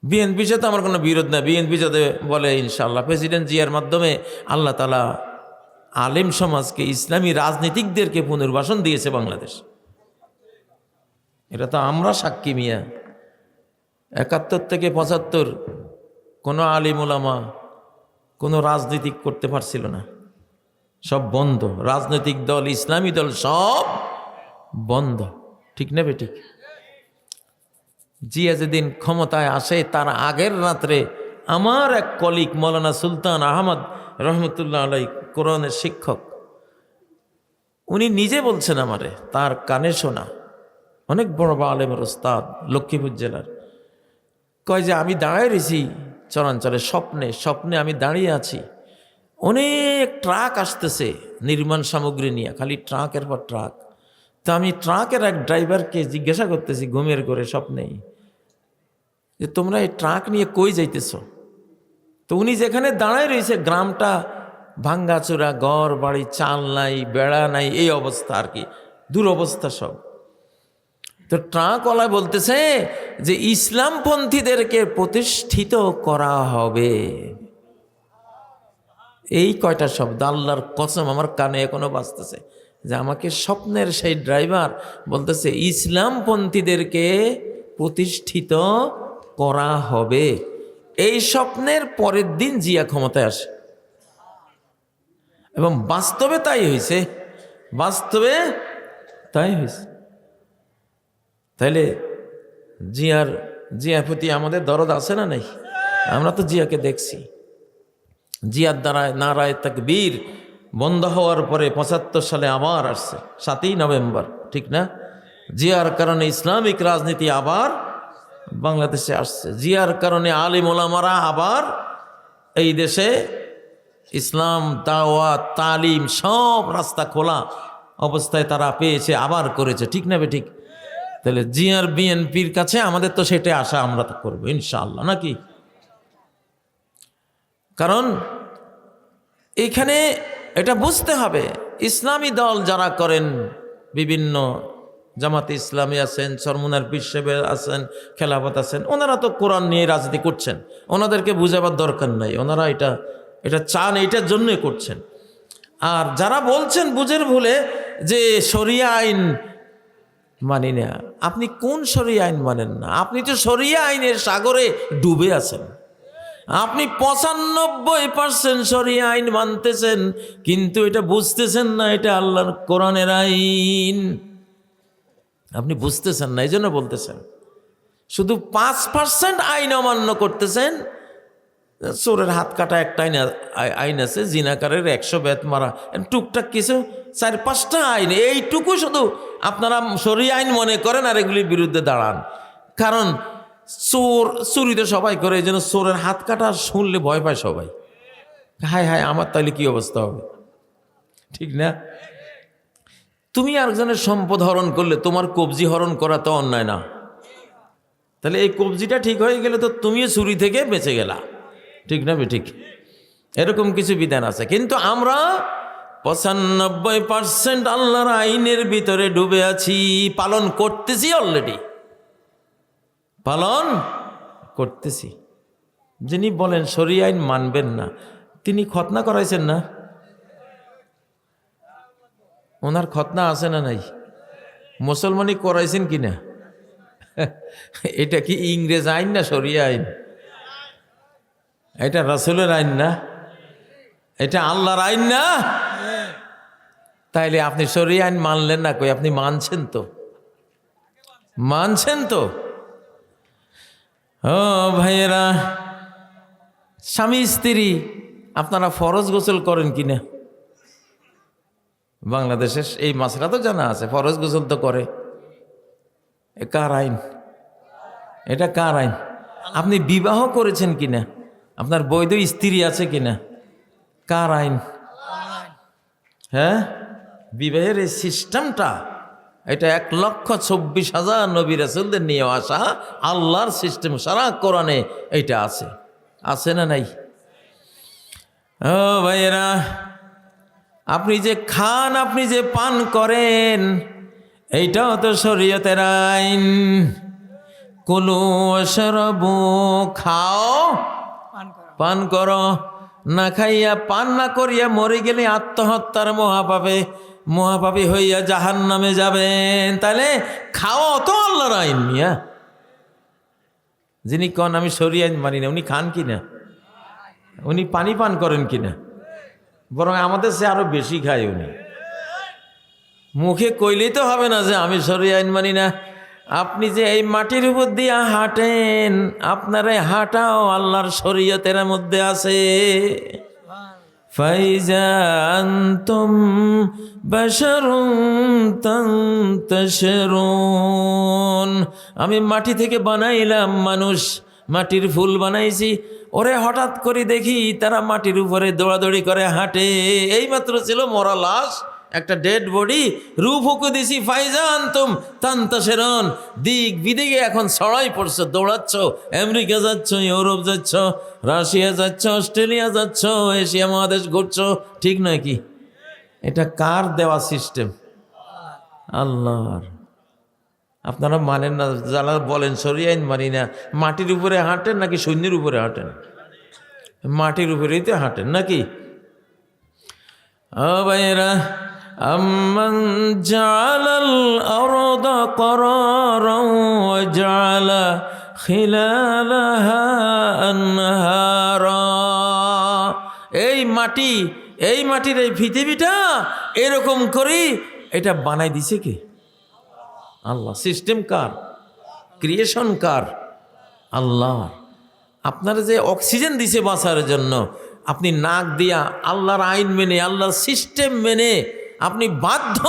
বিএনপির সাথে আমার কোনো বিরোধ না। বিএনপি যাতে বলে ইনশাআল্লাহ প্রেসিডেন্ট জিয়ার মাধ্যমে আল্লাহ তাআলা আলেম সমাজকে, ইসলামী রাজনীতিকদেরকে পুনর্বাসন দিয়েছে বাংলাদেশ। এটা তো আমরা সাক্ষী মিয়া। 71 থেকে 75 কোনো আলিম ওলামা কোনো রাজনীতিক করতে পারছিল না, সব বন্ধ। রাজনৈতিক দল, ইসলামী দল সব বন্ধ। ঠিক না বেঠিক? জিয়া যেদিন ক্ষমতায় আসে তার আগের রাত্রে আমার এক কলিগ মৌলানা সুলতান আহমদ রহমতুল্লাহ আলাই, কোরআনের শিক্ষক, উনি নিজে বলছেন আমারে, তার কানে শোনা, অনেক বড় আলেমের ওস্তাদ লক্ষ্মীপুর জেলার, কয় যে আমি দাঁড়ায় রয়েছি চরাঞ্চলে, স্বপ্নে আমি দাঁড়িয়ে আছি, অনেক ট্রাক আসতেছে নির্মাণ সামগ্রী নিয়ে, খালি ট্রাকের পর ট্রাক। তো আমি ট্রাকের এক ড্রাইভারকে জিজ্ঞাসা করতেছি ঘুমের করে স্বপ্নেই, যে তোমরা এই ট্রাক নিয়ে কই যাইতেছ? তো উনি যেখানে দাঁড়ায় রয়েছে গ্রামটা ভাঙ্গাচোরা, ঘর বাড়ি, চাল নাই, বেড়া নাই, এই অবস্থা আর কি, দুরবস্থা সব। তো ট্রাকওয়ালা বলতেছে যে ইসলামপন্থীদেরকে প্রতিষ্ঠিত করা হবে। এই কয়টা শব্দ আল্লাহর কসম আমার কানে এখনো বাজতেছে, যে আমাকে স্বপ্নের সেই ড্রাইভার বলতেছে ইসলামপন্থীদেরকে প্রতিষ্ঠিত করা হবে। এই স্বপ্নের পরের দিন জিয়া ক্ষমতায় আসে এবং বাস্তবে তাই হয়েছে। বাস্তবে তাই হয়েছে। তাইলে জিয়ার প্রতি আমাদের দরদ আছে না নাই? আমরা তো জিয়াকে দেখছি। জিয়ার দ্বারা নারায়ে তাকবীর বন্ধ হওয়ার পরে 75 সালে আবার আসছে 7ই নভেম্বর, ঠিক না? জিয়ার কারণে ইসলামিক রাজনীতি আবার বাংলাদেশে আসছে। জিয়ার কারণে আলিম ওলামারা আবার এই দেশে ইসলাম, দাওয়াত, তালিম সব রাস্তা খোলা অবস্থায় তারা পেয়েছে, আবার করেছে। ঠিক না ঠিক? তাহলে জিয়ার বিএনপির কাছে আমাদের তো সেটা আশা, আমরা তো করবো ইনশাআল্লাহ, নাকি? কারণ এখানে এটা বুঝতে হবে, ইসলামী দল যারা করেন, বিভিন্ন জামাতে ইসলামী আছেন, চরমুনার পীর সাহেব আছেন, খেলাফত আছেন, ওনারা তো কোরআন নিয়ে রাজনীতি করছেন, ওনাদেরকে বুঝাবার দরকার নাই। ওনারা এটা চান, এইটার জন্যই করছেন। আর যারা বলছেন বুঝের ভুলে যে শরিয়া আইন মানি না, আপনি কোন শরিয়া আইন মানেন না? আপনি তো শরিয়া আইনের সাগরে ডুবে আছেন। আপনি 95% শরিয়া আইন মানতেছেন, কিন্তু এটা বুঝতেছেন না এটা আল্লাহর কোরআনের আইন। আপনি বুঝতেছেন না, এই জন্য বলতেছেন। শুধু 5% আইন অমান্য করতেছেন। চোরের হাত কাটা একটা আইন আছে, জিনাকারের 100 বেত মারা, টুকটাক কিছু 4-5টা আইন, এইটুকু শুধু আপনারা শরিয়া আইন মনে করেন আর এগুলির বিরুদ্ধে দাঁড়ান। কারণ চুরি তো সবাই করে, এই জন্য চোরের হাত কাটা শুনলে ভয় পায় সবাই। হায় হায়, আমার তাহলে কি অবস্থা হবে? ঠিক না? তুমি আরেকজনের সম্পদ হরণ করলে তোমার কবজি হরণ করা তো অন্যায় না? তাহলে এই কবজিটা ঠিক হয়ে গেলে তো তুমিও চুরি থেকে বেঁচে গেলা। ঠিক না ঠিক? এরকম কিছু বিধান আছে, কিন্তু আমরা 95% আল্লাহর আইনের ভিতরে ডুবে আছি, পালন করতেছি, অলরেডি পালন করতেছি। যিনি বলেন শরীয়ত আইন মানবেন না, তিনি খতনা করাইছেন না? ওনার খতনা আছে না নাই? মুসলমানি করাইছেন কিনা? এটা কি ইংরেজ আইন না শরিয়া আইন? এটা রাসূলের আইন না? এটা আল্লাহর আইন না? তাইলে আপনি শরিয়া আইন মানলেন না কই? আপনি মানছেন তো, মানছেন তো। ও ভাইয়েরা, স্বামী স্ত্রী আপনারা ফরজ গোসল করেন কিনা? বাংলাদেশের এই মাসলা তো জানা আছে, ফরজ গোসল তো করে। এ কার আইন? এটা কার আইন? আপনি বিবাহ করেছেন কিনা? আপনার বৈধ স্ত্রী আছে কিনা? কার আইন? হ্যাঁ, বিবাহের এই সিস্টেমটা, এটা 1,24,000 নবী রাসূলদের নিয়ে আসা আল্লাহর সিস্টেম। সারা কোরআনে এইটা আছে, আছে না নাই? ও ভাইয়েরা, আপনি যে খান, আপনি যে পান করেন, এইটাও তো শরীয়তের আইন। কুলু ওয়াশরাবু, খাও পান করো। না খাইয়া পান না করিয়া মরে গেলে আত্মহত্যার মহাপাপী হইয়া জাহান্নামে যাবেন। তাহলে খাওয়া তো আল্লাহর আইন মিয়া। যিনি কন আমি শরীয়ত আইন মানি না, উনি খান কিনা? উনি পানি পান করেন কিনা? বরং আমাদের সে আরো বেশি খায় উনি। মুখে কইলেই তো হবে না যে আমি শরীয়ত আইন মানি না। আপনি যে এই মাটির উপর দিয়া হাঁটেন, আপনার এই হাঁটাও আল্লাহর শরীয়তের মধ্যে আছে। ফাইজা আনতুম বাশারুন তানতাশিরুন, আমি মাটি থেকে বানাইলাম মানুষ, মাটির ফুল বানাইছি। ওরে হঠাৎ করে দেখি তারা মাটির উপরে দৌড়াদৌড়ি করে হাঁটে। এইমাত্র ছিল মরা লাশ, একটা ডেড বডি, রূপ ফুঁকে দিছি। ফাইজা আনতুম তানতাশিরুন, দিক বিদিকে এখন ছড়াই পড়ছে, দৌড়াচ্ছ, আমেরিকা যাচ্ছ, ইউরোপ যাচ্ছ, রাশিয়া যাচ্ছ, অস্ট্রেলিয়া যাচ্ছ, এশিয়া মহাদেশ ঘুরছ। ঠিক নয় কি? এটা কার দেওয়া সিস্টেম? আল্লাহর। আপনারা মানেন না, যারা বলেন শরীয়ত আইন মানি না, মাটির উপরে হাঁটেন নাকি শূন্যের উপরে হাঁটেন? মাটির উপরেই তো হাঁটেন নাকি? ও ভাইয়েরা, আম্মান জাআলাল আরদা করারান ওয়া জাআলা খিলালাহা আনহারা, এই মাটির এই পৃথিবীটা এরকম করে এটা বানাই দিছে কে? আল্লাহ। সিস্টেম কার? ক্রিয়েশন কার? আল্লাহ। আপনারা যে অক্সিজেন দিছে বাঁচার জন্য, আপনি নাক দিয়া আল্লাহর আইন মেনে, আল্লাহর সিস্টেম মেনে আপনি বাধ্য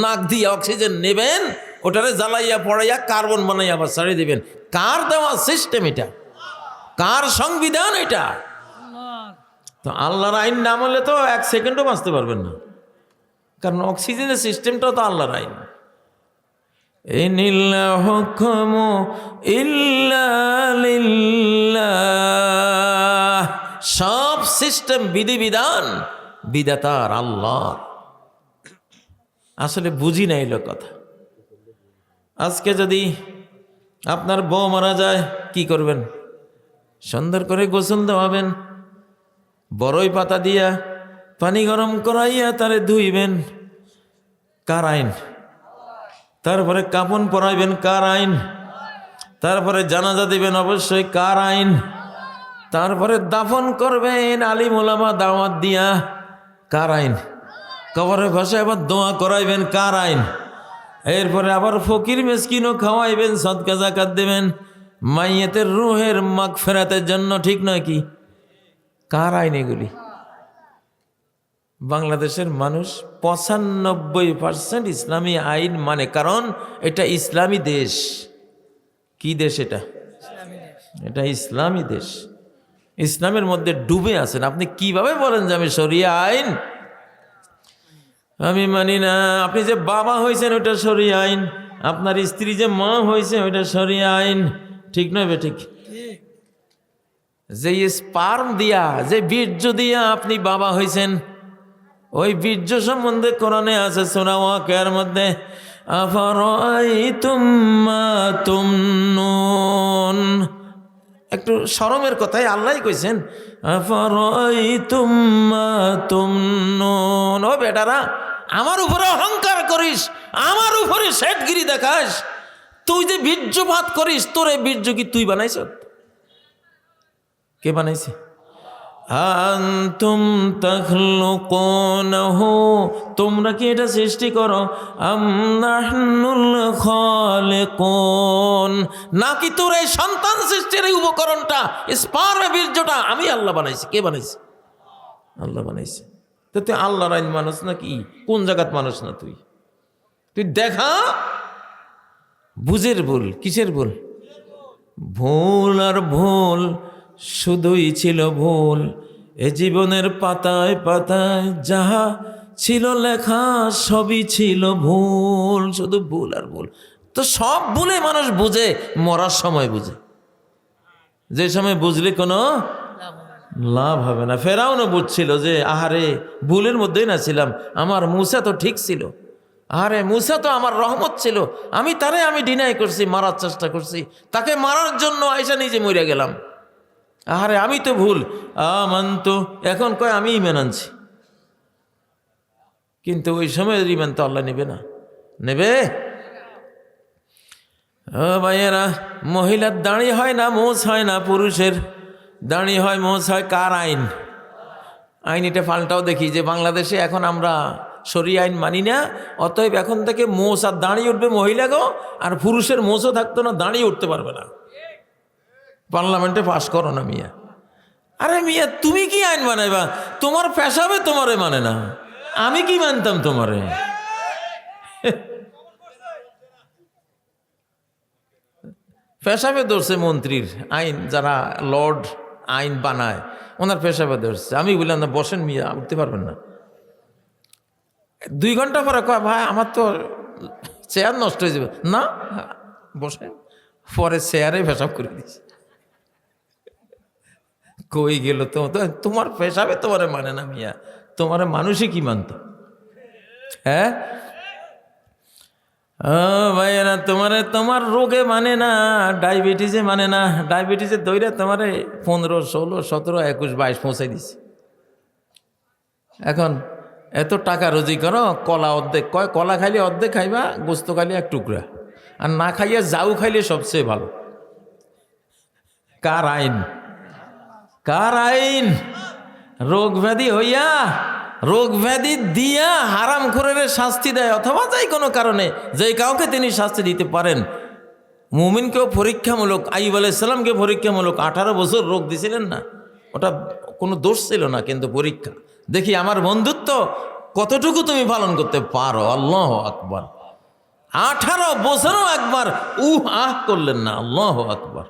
নাক দিয়ে অক্সিজেন নেবেন, ওটারে জ্বালাইয়া পড়াইয়া কার্বন বানাইয়া আবার ছাড়িয়ে দেবেন। কার দেওয়া সিস্টেম এটা? কার সংবিধান এটা? তো আল্লাহর আইন না মানলে তো 1 সেকেন্ডও বাঁচতে পারবেন না, কারণ অক্সিজেনের সিস্টেমটাও তো আল্লাহর আইন। ইনিল হুকমু ইল্লা লিল্লাহ, সব সিস্টেম বিধিবিধান বিধাতার আল্লাহ। আসলে বুঝি না এলো কথা। আজকে যদি আপনার বউ মারা যায় কি করবেন? সুন্দর করে গোসল দেওয়াবেন, বড়ই পাতা দিয়া পানি গরম করাইয়া তারে ধুইবেন, কার আইন? তারপরে কাপড় পরাইবেন, কার আইন? তারপরে জানাজা দিবেন, অবশ্যই কার আইন? তারপরে দাফন করবেন আলিম ওলামা দাওয়াত দিয়া, কার আইন? কবরের ভাষায় আবার দোয়া করাইবেন, কার আইন? এরপরে আবার ফকির মিসকিনও খাওয়াইবেন, সদকা যাকাত দেবেন মাইয়েতের রুহের মাগফিরাতের জন্য। ঠিক নয় কি? কার আইন এগুলি? বাংলাদেশের মানুষ 95% ইসলামী আইন মানে, কারণ এটা ইসলামী দেশ। কি দেশ এটা? এটা ইসলামী দেশ। ইসলামের মধ্যে ডুবে আছেন। আপনি কিভাবে বলেন যে আমি শরিয়া আইন আমি মানি না? আপনি যে বাবা হয়েছেন ওইটা শরিয়া আইন, আপনার স্ত্রী যে মা হয়েছে ওইটা শরিয়া আইন, ঠিক নয় বে ঠিক? যে স্পার্ম দিয়া, যে বীর্য দিয়া আপনি বাবা হয়েছেন, ওই বীর্য সম্বন্ধে কোরআনে আছে সূরা ওয়াকিয়ার মধ্যে, আফারাআইতুম মা তুমনুন। একটু শরমের কথাই আল্লাহ কইছেন, আফারাআইতুম মা তুমনুন। ও বেটারা, আমার উপরে অহংকার করিস, আমার উপরে শেঠগিরি দেখাস, তুই যে বীর্যপাত করিস, তোর এই বীর্য কি তুই বানাইছ? কে বানাইছে? আনতুম তাখলুকুনহু, তোমরা কি এটা সৃষ্টি করো? আম নাহনুল খালিকুন, নাকি তোর এই সন্তান সৃষ্টির এই উপকরণটা, স্পার্ম বীর্যটা আমি আল্লাহ বানাইছি? কে বানাইছে? আল্লাহ বানাইছে। তো তুই আল্লাহর আইন মানুষ না কি? কোন জায়গাত মানুষ না তুই? তুই দেখা বুঝের ভুল। কিসের ভুল? ভুল আর ভুল, শুধুই ছিল ভুল। এ জীবনের পাতায় পাতায় যাহা ছিল লেখা সবই ছিল ভুল, শুধু ভুল আর ভুল। তো সব ভুলে মানুষ বুঝে মরার সময় বুঝে, যে সময় বুঝলে কোনো লাভ হবে না। ফেরাউনও বুঝছিল যে আহারে ভুলের মধ্যেই না ছিলাম, আমার মুসা তো ঠিক ছিল, আরে মুসা তো আমার রহমত ছিল, আমি ডিনাই করছি, মারার চেষ্টা করছি, তাকে মারার জন্য আইসা নিজে মরে গেলাম, আরে আমি তো ভুল। আমানতু, এখন কয় আমি ঈমান আনছি, কিন্তু ওই সময় ঈমান তো আল্লাহ নেবে না। নেবে? ও ভাইয়েরা, মহিলার দাঁড়ি হয় না মোছ হয় না, পুরুষের দাঁড়ি হয় মোছ হয়। কার আইন? আইন এটা পাল্টাও দেখি যে বাংলাদেশে এখন আমরা শরিয়া আইন মানি না, অতএব এখন থেকে মোছ আর দাঁড়িয়ে উঠবে মহিলাকেও, আর পুরুষের মোছও থাকতো না, দাঁড়িয়ে উঠতে পারবে না। পার্লামেন্টে পাশ করো না মিয়া। আরে মিয়া, তুমি কি আইন বানাইবা? তোমার পেশাবে তোমারে মানে না, আমি কি মানতাম তোমারে? পেশাবে ধরছে মন্ত্রীর আইন, যারা লর্ড আইন বানায় ওনার পেশাবে ধরছে। আমি বললাম না, বসেন মিয়া, উঠতে পারবেন না। 2 ঘন্টা পরে কয় ভাই আমার তো চেয়ার নষ্ট হয়ে যাবে। না বসেন, পরে চেয়ারে পেশাব করে দিচ্ছে। কই গেল তো? তোমার পেশাবে তোমারে মানে না মিয়া, তোমারে মানুষই কি মানত? হ্যাঁ ও ভাইয়েরা, তোমার রোগে মানে না, ডায়াবেটিসে মানে না। ডায়াবেটিসে দইরা তোমারে 15, 16, 17, 21, 22 পৌঁছাই দিছে। এখন এত টাকা রোজি করো, কলা অর্ধেক, কয় কলা খাইলে অর্ধেক খাইবা, গোস্ত খাইলে 1 টুকরা, আর না খাইয়া যাও খাইলে সবচেয়ে ভালো। কার আইন? কার আইন? রোগ ব্যাধি হইয়া, রোগ ব্যাধি দিয়া হারাম খোরের শাস্তি দেয়, অথবা যাই কোনো কারণে যেই কাউকে তিনি শাস্তি দিতে পারেন। মুমিনকেও পরীক্ষামূলক, আইয়ুব আলাইহিস সালামকে পরীক্ষামূলক 18 বছর রোগ দিছিলেন না, ওটা কোনো দোষ ছিল না, কিন্তু পরীক্ষা। দেখি আমার বন্ধুত্ব কতটুকু তুমি পালন করতে পারো। আল্লাহু আকবার। 18 বছরও একবার আহ করলেন না। আল্লাহু আকবার।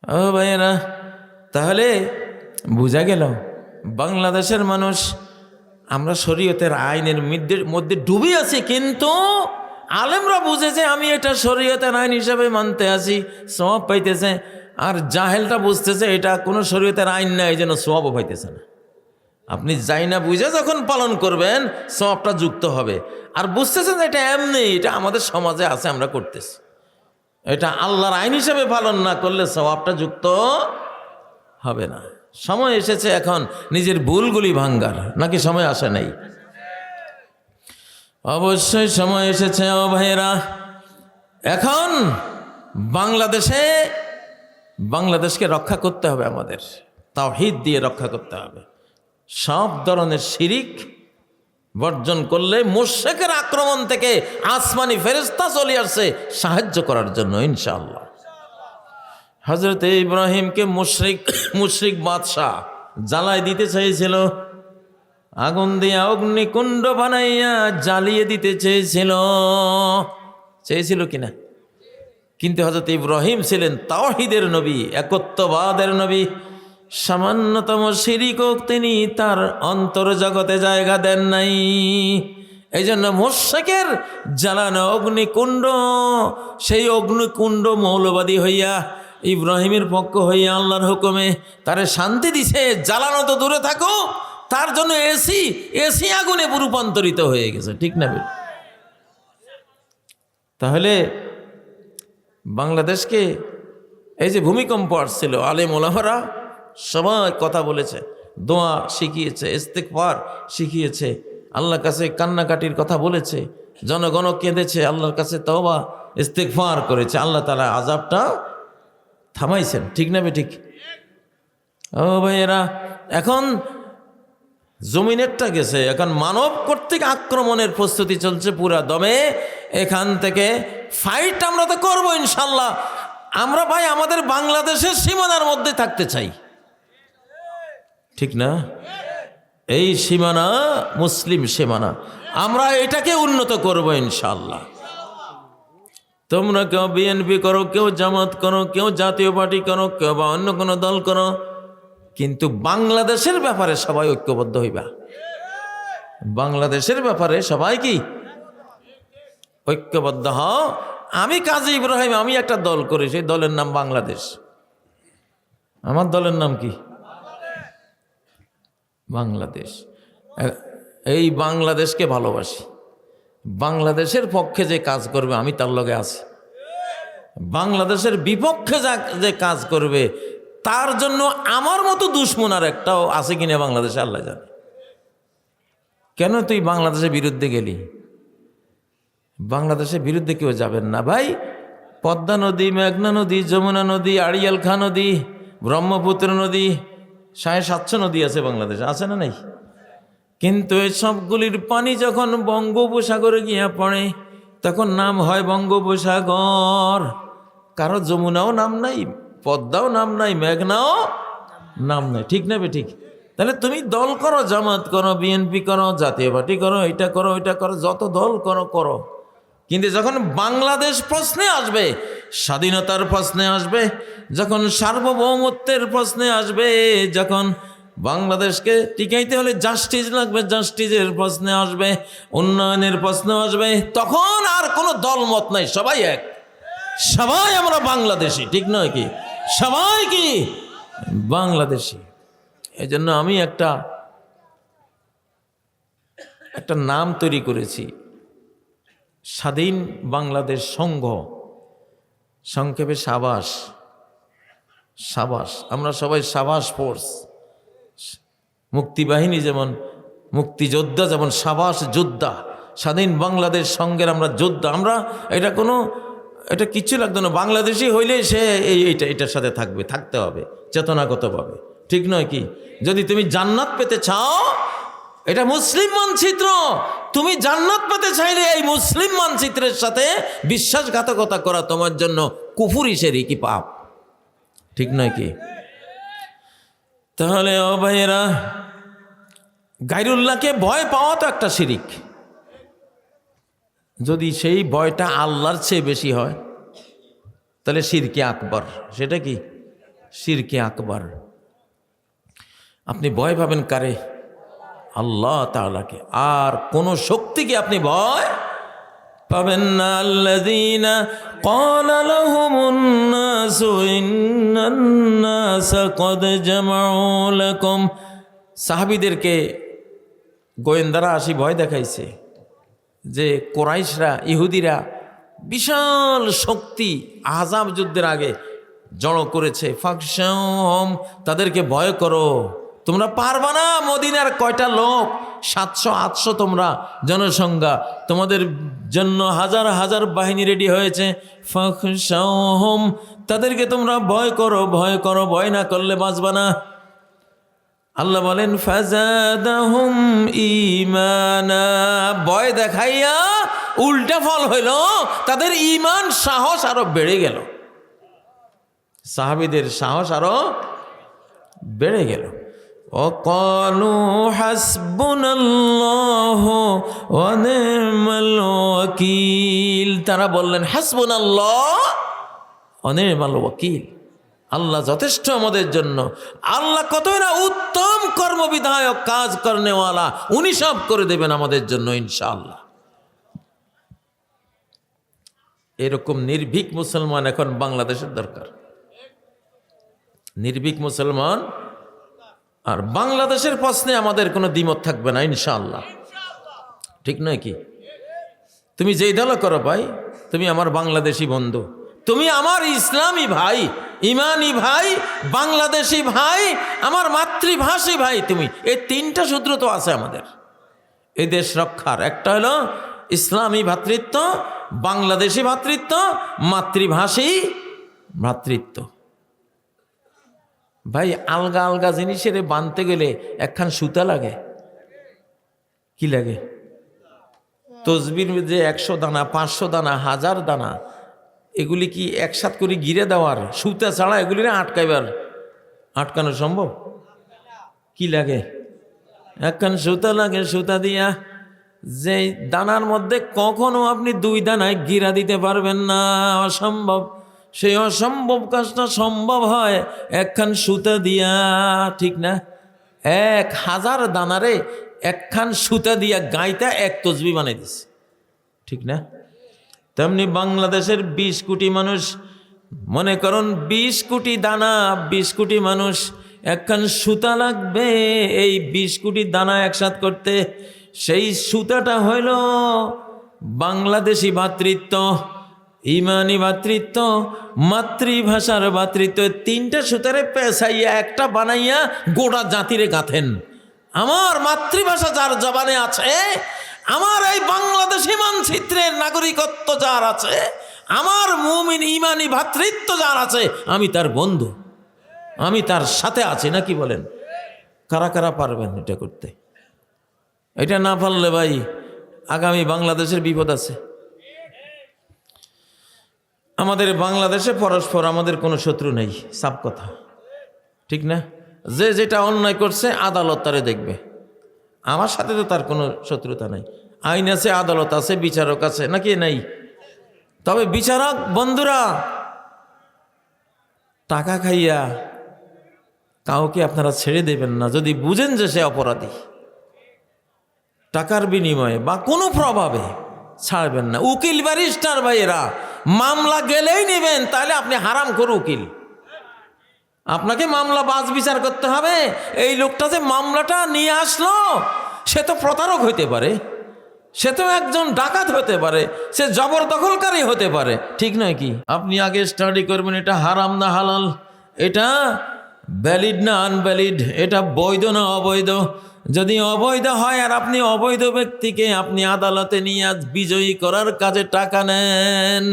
ও ভাইয়েরা, তাহলে বোঝা গেল বাংলাদেশের মানুষ আমরা শরীয়তের আইনের মধ্যে ডুবে আছি, কিন্তু আলেমরা বুঝেছে আমি এটা শরীয়তের আইন হিসাবে মানতে আছি, সওয়াব পাইতেছে। আর জাহেলটা বুঝতেছে এটা কোনো শরীয়তের আইন না, এই জন্য সওয়াবও পাইতেছে না। আপনি যাই না বুঝে যখন পালন করবেন, সওয়াবটা যুক্ত হবে। আর বুঝতেছেন এটা এমনি, এটা আমাদের সমাজে আছে, আমরা করতেছি, এটা আল্লাহর আইন হিসাবে পালন না করলে সওয়াবটা যুক্ত হবে না। সময় এসেছে এখন নিজের ভুলগুলি ভাঙ্গার, নাকি সময় আসে নাই? অবশ্যই সময় এসেছে। ও ভাইয়েরা, এখন বাংলাদেশকে রক্ষা করতে হবে, আমাদের তাওহীদ দিয়ে রক্ষা করতে হবে। সব ধরনের শিরিক বর্জন করলে মুশরিকের আক্রমণ থেকে আসমানি ফেরেশতা চলে আসছে সাহায্য করার জন্য ইনশাআল্লাহ। হযরত ইব্রাহিমকে মুশরিক বাদশাহ জ্বালাই দিতে চেয়েছিল, আগুন দিয়ে অগ্নিকুণ্ড বানাইয়া জ্বালিয়ে দিতে চেয়েছিল কিনা? কিন্তু হযরত ইব্রাহিম ছিলেন তাওহীদের নবী, একত্ববাদের নবী। সামান্যতম শিরিকও তিনি তার অন্তর্জগতে জায়গা দেন নাই। এই জন্য মুশরিকের জ্বালানো অগ্নিকুণ্ড, সেই অগ্নিকুণ্ড মৌলবাদী হইয়া ইব্রাহিমের পক্ষ হইয়া আল্লাহর হুকুমে তারে শান্তি দিছে। জ্বালানো তো দূরে থাকো, তার জন্য এসি আগুনে রূপান্তরিত হয়ে গেছে, ঠিক না? তাহলে বাংলাদেশকে এই যে ভূমিকম্প আসছিল, আলেম ওলামারা সবাই কথা বলেছে, দোয়া শিখিয়েছে, ইস্তিগফার শিখিয়েছে, আল্লাহর কাছে কান্নাকাটির কথা বলেছে, জনগণ কেঁদেছে, আল্লাহর কাছে তওবা ইস্তিগফার করেছে। আল্লাহ তাআলা আযাবটা থামাইছেন, ঠিক না ঠিক? ও ভাইয়েরা, এখন জমিনেরটা গেছে, এখন মানব কর্তৃক আক্রমণের প্রস্তুতি চলছে পুরা দমে। এখান থেকে ফাইট আমরা তো করবো ইনশাল্লাহ। আমরা ভাই আমাদের বাংলাদেশের সীমানার মধ্যে থাকতে চাই, ঠিক না? এই সীমানা মুসলিম সীমানা, আমরা এটাকে উন্নত করবো ইনশাল্লাহ। তোমরা কেউ বিএনপি করো, কেউ জামাত করো, কেউ জাতীয় পার্টি করো, কেউ বা অন্য কোনো দল করো, কিন্তু বাংলাদেশের ব্যাপারে সবাই ঐক্যবদ্ধ হইবা। বাংলাদেশের ব্যাপারে সবাই কি ঐক্যবদ্ধ হও। আমি কাজী ইব্রাহিম, আমি একটা দল করি, সেই দলের নাম বাংলাদেশ। আমার দলের নাম কি? বাংলাদেশ। এই বাংলাদেশকে ভালোবাসি, বাংলাদেশের পক্ষে যে কাজ করবে আমি তার লগে আছি। বাংলাদেশের বিপক্ষে যে কাজ করবে তার জন্য আমার মতো দুশ্মন আর একটাও আছে কিনা বাংলাদেশে আল্লাহ জানে। কেন তুই বাংলাদেশের বিরুদ্ধে গেলি? বাংলাদেশের বিরুদ্ধে কেউ যাবেন না ভাই। পদ্মা নদী, মেঘনা নদী, যমুনা নদী, আড়িয়াল খাঁ নদী, ব্রহ্মপুত্র নদী, 750 নদী আছে বাংলাদেশে, আছে না নাই? কিন্তু এই সবগুলির পানি যখন বঙ্গোপসাগরে গিয়া পড়ে তখন নাম হয় বঙ্গোপসাগর। কারো যমুনাও নাম নাই, পদ্মাও নাম নাই, মেঘনাও নাম নাই, ঠিক না ঠিক? তাহলে তুমি দল করো, জামাত করো, বিএনপি করো, জাতীয় পার্টি করো, এটা করো, ওইটা করো, যত দল করো করো, কিন্তু যখন বাংলাদেশ প্রশ্নে আসবে, স্বাধীনতার প্রশ্নে আসবে, যখন সার্বভৌমত্বের প্রশ্নে আসবে, যখন বাংলাদেশকে টিকাইতে হলে জাস্টিস লাগবে, জাস্টিসের প্রশ্নে আসবে, উন্নয়নের প্রশ্ন আসবে, তখন আর কোনো দলমত নাই, সবাই এক, সবাই আমরা বাংলাদেশি, ঠিক নয় কি? সবাই কি বাংলাদেশি। এই জন্য আমি একটা নাম তৈরি করেছি, স্বাধীন বাংলাদেশ সংঘ, সংক্ষেপে সাবাস। সাবাস, আমরা সবাই সাবাস ফোর্স। মুক্তিবাহিনী যেমন মুক্তিযোদ্ধা, যেমন সাবাস যোদ্ধা, স্বাধীন বাংলাদেশ সংঘের আমরা যোদ্ধা। আমরা এটা কিচ্ছু লাগতো না, বাংলাদেশি হইলে সে এটার সাথে থাকতে হবে চেতনাগতভাবে, ঠিক নয় কি? যদি তুমি জান্নাত পেতে চাও, এটা মুসলিম মানচিত্র, তুমি জান্নাত পেতে চাইলে এই মুসলিম মানচিত্রের সাথে বিশ্বাসঘাতকতা করা তোমার জন্য কুফরি, শিরকি, পাপ, ঠিক নয় কি? তাহলে ও ভাইয়েরা, গায়রুল্লাহকে ভয় পাওয়া তো একটা শিরিক। যদি সেই ভয়টা আল্লাহর চেয়ে বেশি হয় তাহলে শিরকে আকবর। সেটা কি? শিরকে আকবর। আপনি ভয় পাবেন কারে? আল্লাহ তাআলাকে। আর কোন শক্তিকে আপনি ভয় পাবেন না। আল্লাযীনা ক্বালা লাহুমুন নাসু ইন্নান নাসা ক্বাদ জামাউ লাকুম। সাহাবীদেরকে গোয়েন্দারা আসি ভয় দেখাইছে যে কুরাইশরা, ইহুদিরা বিশাল শক্তি আহজাব যুদ্ধের আগে জড়ো করেছে। ফাখশাউহুম, তাদেরকে ভয় করো, তোমরা পারবা না। মদিনার কয়টা লোক, 700-800 তোমরা জনসংখ্যা, তোমাদের জন্য হাজার হাজার বাহিনী রেডি হয়েছে। ফাখশাউহুম, তাদেরকে তোমরা ভয় করো, ভয় করো, ভয় না করলে বাঁচবা না। আল্লাহ বলেন ফাজাদাহুম ঈমানা, ভয় দেখাইয়া উল্টা ফল হইল, তাদের ঈমান, সাহস আরো বেড়ে গেল। সাহাবীদের সাহস আরো বেড়ে গেল। ওয়াকালু হাসবুনাল্লাহু ওয়া নি'মাল ওয়াকিল, তারা বললেন হাসবুনাল্লাহ অনির্মাল ওয়াকিল। আল্লাহ যথেষ্ট আমাদের জন্য। আল্লাহ কতই না উত্তম কর্মবিধায়ক, কাজ করনেওয়ালা, উনি সব করে দেবেন আমাদের জন্য ইনশাআল্লাহ। এরকম নির্ভীক মুসলমান এখন বাংলাদেশের দরকার। নির্ভীক মুসলমান। আর বাংলাদেশের প্রশ্নে আমাদের কোনো দ্বিমত থাকবে না ইনশাআল্লাহ। ঠিক নয় কি? তুমি যেই দল করো ভাই, তুমি আমার বাংলাদেশি বন্ধু, তুমি আমার ইসলামী ভাই, ইমানি ভাই, বাংলাদেশি ভাই, আমার মাতৃভাষী ভাই। তুমি এই তিনটা সূত্র তো আছে আমাদের এই দেশ রক্ষার। একটা হলো ইসলামী ভ্রাতৃত্ব, বাংলাদেশি ভ্রাতৃত্ব, মাতৃভাষী ভ্রাতৃত্ব। ভাই আলগা আলগা জিনিসের বানতে গেলে একখান সুতা লাগে। কি লাগে? তসবির যে 100 দানা, 500 দানা, 1000 দানা, এগুলি কি একসাথ করে ঘিরে দেওয়ার? সুতা ছাড়া এগুলি আটকানো সম্ভব? কি লাগে? একখান সুতা লাগে। সুতা দিয়া যে দানার মধ্যে কখনো আপনি 2 দানায় গিরা দিতে পারবেন না, অসম্ভব। সেই অসম্ভব কাজটা সম্ভব হয় একখান সুতা দিয়া, ঠিক না? 1000 দানারে একখান সুতা দিয়া গাইতা এক তসবি বানাই দিছে, ঠিক না? তেমনি বাংলাদেশের 20 কোটি মানুষ, মনে করুন 20 কোটি দানা, 20 কোটি মানুষ, একখান সুতা লাগবে এই 20 কোটি দানা একসাথ করতে। সেই সুতাটা হইল বাংলাদেশি ভ্রাতৃত্ব, ইমানি ভ্রাতৃত্ব, মাতৃভাষার ভ্রাতৃত্ব। 3টা সুতারে পেঁচাইয়া একটা বানাইয়া গোটা জাতিরে গাঁথেন। আমার মাতৃভাষা যার জবানে আছে, আমার এই বাংলাদেশি মানচিত্রের নাগরিকত্ব যার আছে, আমার মুমিন ইমানি ভ্রাতৃত্ব যার আছে, আমি তার বন্ধু, আমি তার সাথে আছি। না কি বলেন? কারা কারা পারবেন এটা করতে? এটা না পারলে ভাই আগামী বাংলাদেশের বিপদ আছে। আমাদের বাংলাদেশে পরস্পর আমাদের কোনো শত্রু নেই, সাফ কথা, ঠিক না? যে যেটা অন্যায় করছে আদালত তারে দেখবে। আমার সাথে তো তার কোনো শত্রুতা নাই। আইন আছে, আদালত আছে, বিচারক আছে, নাকি নাই? তবে বিচারক বন্ধুরা, টাকা খাইয়া কাউকে আপনারা ছেড়ে দেবেন না যদি বুঝেন যে সে অপরাধী। টাকার বিনিময়ে বা কোনো প্রভাবে ছাড়বেন না। উকিল ব্যারিস্টার ভাইয়েরা, মামলা গেলেই নেবেন, তাহলে আপনি হারাম করো উকিল। আপনাকে মামলা বাজ বিচার করতে হবে। এই লোকটা যে মামলাটা নিয়ে আসলো, সে তো প্রতারক হইতে পারে, সে তো একজন ডাকাত হতে পারে, সে জবরদখলকারী হতে পারে, ঠিক নয় কি? আপনি আগে স্টাডি করবেন এটা হারাম না হালাল, এটা ভ্যালিড না আনভ্যালিড, এটা বৈধ না অবৈধ। যদি অবৈধ হয় আর আপনি অবৈধ ব্যক্তিকে আপনি আদালতে নিয়ে আজ বিজয়ী করার কাজে টাকা নেন,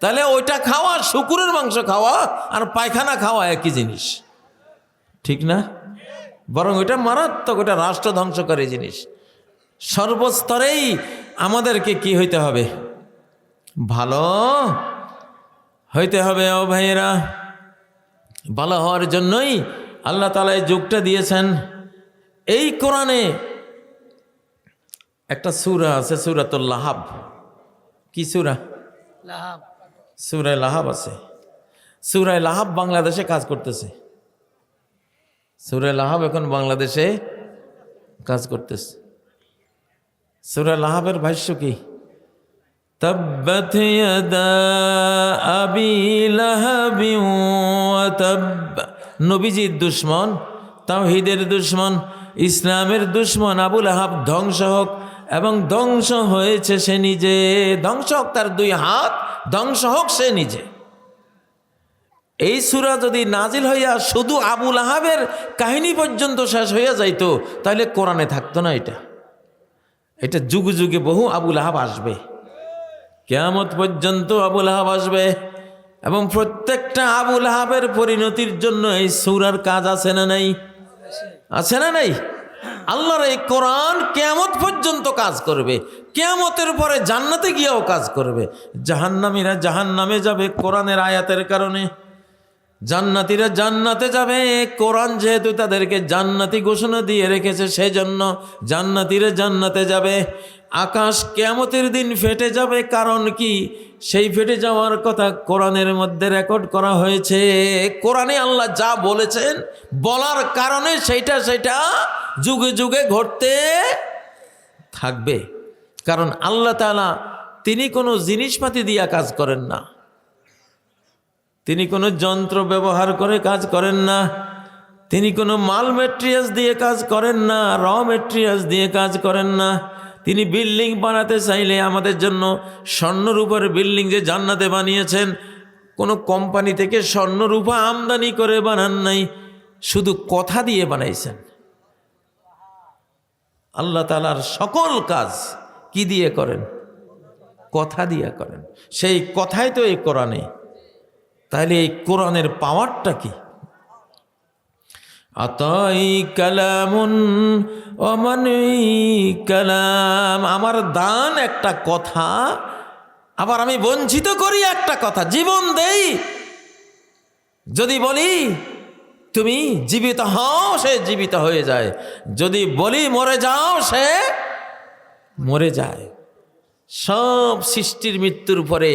তাহলে ওইটা খাওয়া, শুকুরের মাংস খাওয়া আর পায়খানা খাওয়া একই জিনিস, ঠিক না? বরং ওইটা মারাত্মক, ওইটা রাষ্ট্র ধ্বংসকারী জিনিস। সর্বস্তরেই আমাদেরকে কি হইতে হবে? ভালো হইতে হবে। ও ভাইয়েরা, ভালো হওয়ার জন্যই আল্লাহ তাআলা এই যুগটা দিয়েছেন। এই কোরআনে একটা সূরা আছে, সূরাতুল লাহাব। কি সূরা? লাহাব। সূরা লাহাব আছে। সূরা লাহাব বাংলাদেশে কাজ করতেছে। সূরা লাহাব এখন বাংলাদেশে কাজ করতেছে। সূরা লাহাবের ভাষ্য কি? তাব্বাত ইয়াদা আবি লাহাবি ওয়া তাব। নবীজির দুশমন, তাওহীদের দুশমন, ইসলামের দুশমন আবু লাহাব ধ্বংস হোক, এবং ধ্বংস হয়েছে সে নিজে। ধ্বংস হোক তার 2 হাত, ধ্বংস হোক সে নিজে। এই সূরা যদি নাজিল হইয়া শুধু আবু লাহাবের কাহিনী পর্যন্ত শেষ হইয়া যাইতো, তাহলে কোরআনে থাকতো না। এটা যুগে যুগে বহু আবু লাহাব আসবে, কিয়ামত পর্যন্ত আবু লাহাব আসবে, এবং প্রত্যেকটা আবু লাহাবের পরিণতির জন্য এই সূরার কাজ আছে না নাই? আছে না নাই? আল্লাহর এই কোরআন কিয়ামত পর্যন্ত কাজ করবে। কিয়ামতের পরে জান্নাতে গিয়েও কাজ করবে। জাহান্নামীরা জাহান্নামে যাবে কোরআনের আয়াতের কারণে, জান্নাতীরা জান্নাতে যাবে, কোরআন যেহেতু তাদেরকে জান্নাতি ঘোষণা দিয়ে রেখেছে সেজন্য জান্নাতীরা জান্নাতে যাবে। আকাশ কিয়ামতের দিন ফেটে যাবে, কারণ কি? সেই ফেটে যাওয়ার কথা কোরআনের মধ্যে রেকর্ড করা হয়েছে। কোরআনে আল্লাহ যা বলেছেন, বলার কারণে সেইটা যুগে যুগে ঘটতে থাকবে। কারণ আল্লাহ তাআলা তিনি কোনো জিনিসপাতি দিয়ে কাজ করেন না, তিনি কোনো যন্ত্র ব্যবহার করে কাজ করেন না, তিনি কোনো মাল মেটেরিয়ালস দিয়ে কাজ করেন না, র মেটেরিয়ালস দিয়ে কাজ করেন না। তিনি বিল্ডিং বানাতে চাইলে আমাদের জন্য স্বর্ণরূপার বিল্ডিং যে জান্নাতে বানিয়েছেন, কোনো কোম্পানি থেকে স্বর্ণরূপা আমদানি করে বানান নাই, শুধু কথা দিয়ে বানাইছেন। আল্লাহ তাআলার সকল কাজ কি দিয়ে করেন? কথা দিয়ে করেন। সেই কথাই তো এই কোরআনে। তাহলে এই কোরআনের পাওয়ারটা কি? আতাই কালামুন ওমানি কালাম, আমার দান একটা কথা, আবার আমি বঞ্চিত করি একটা কথা, জীবন দেই। যদি বলি তুমি জীবিত হও, সে জীবিত হয়ে যায়। যদি বলি মরে যাও, সে মরে যায়। সব সৃষ্টির মৃত্যুর পরে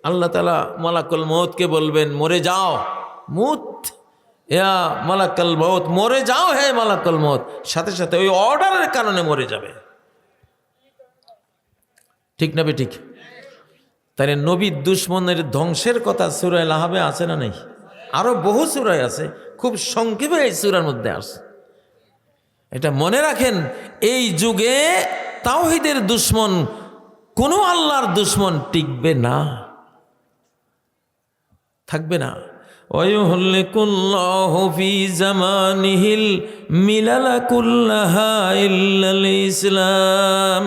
আল্লাহ তাআলা মালাকুল মউতকে বলবেন মরে যাও, মুত ইয়া মালাকুল মউত, মরে যাও হে মালাকুল মউত। সাথে সাথে ওই অর্ডারের কারণে মরে যাবে। ঠিক না বে ঠিক? তাহলে নবীর দুশ্মনের ধ্বংসের কথা সূরা লাহাবে আছে না নেই? আরো বহু সূরায় আছে, খুব সংক্ষেপে এই সূরার মধ্যে আছে। এটা মনে রাখেন, এই যুগে তাওহীদের দুশ্মন, কোনো আল্লাহর দুশ্মন টিকবে না, থাকবে না। ওয়ায়ুহল্লিকুল্লাহু ফি জামানিহিল মিলালা কুল্লাহা ইল্লাল ইসলাম।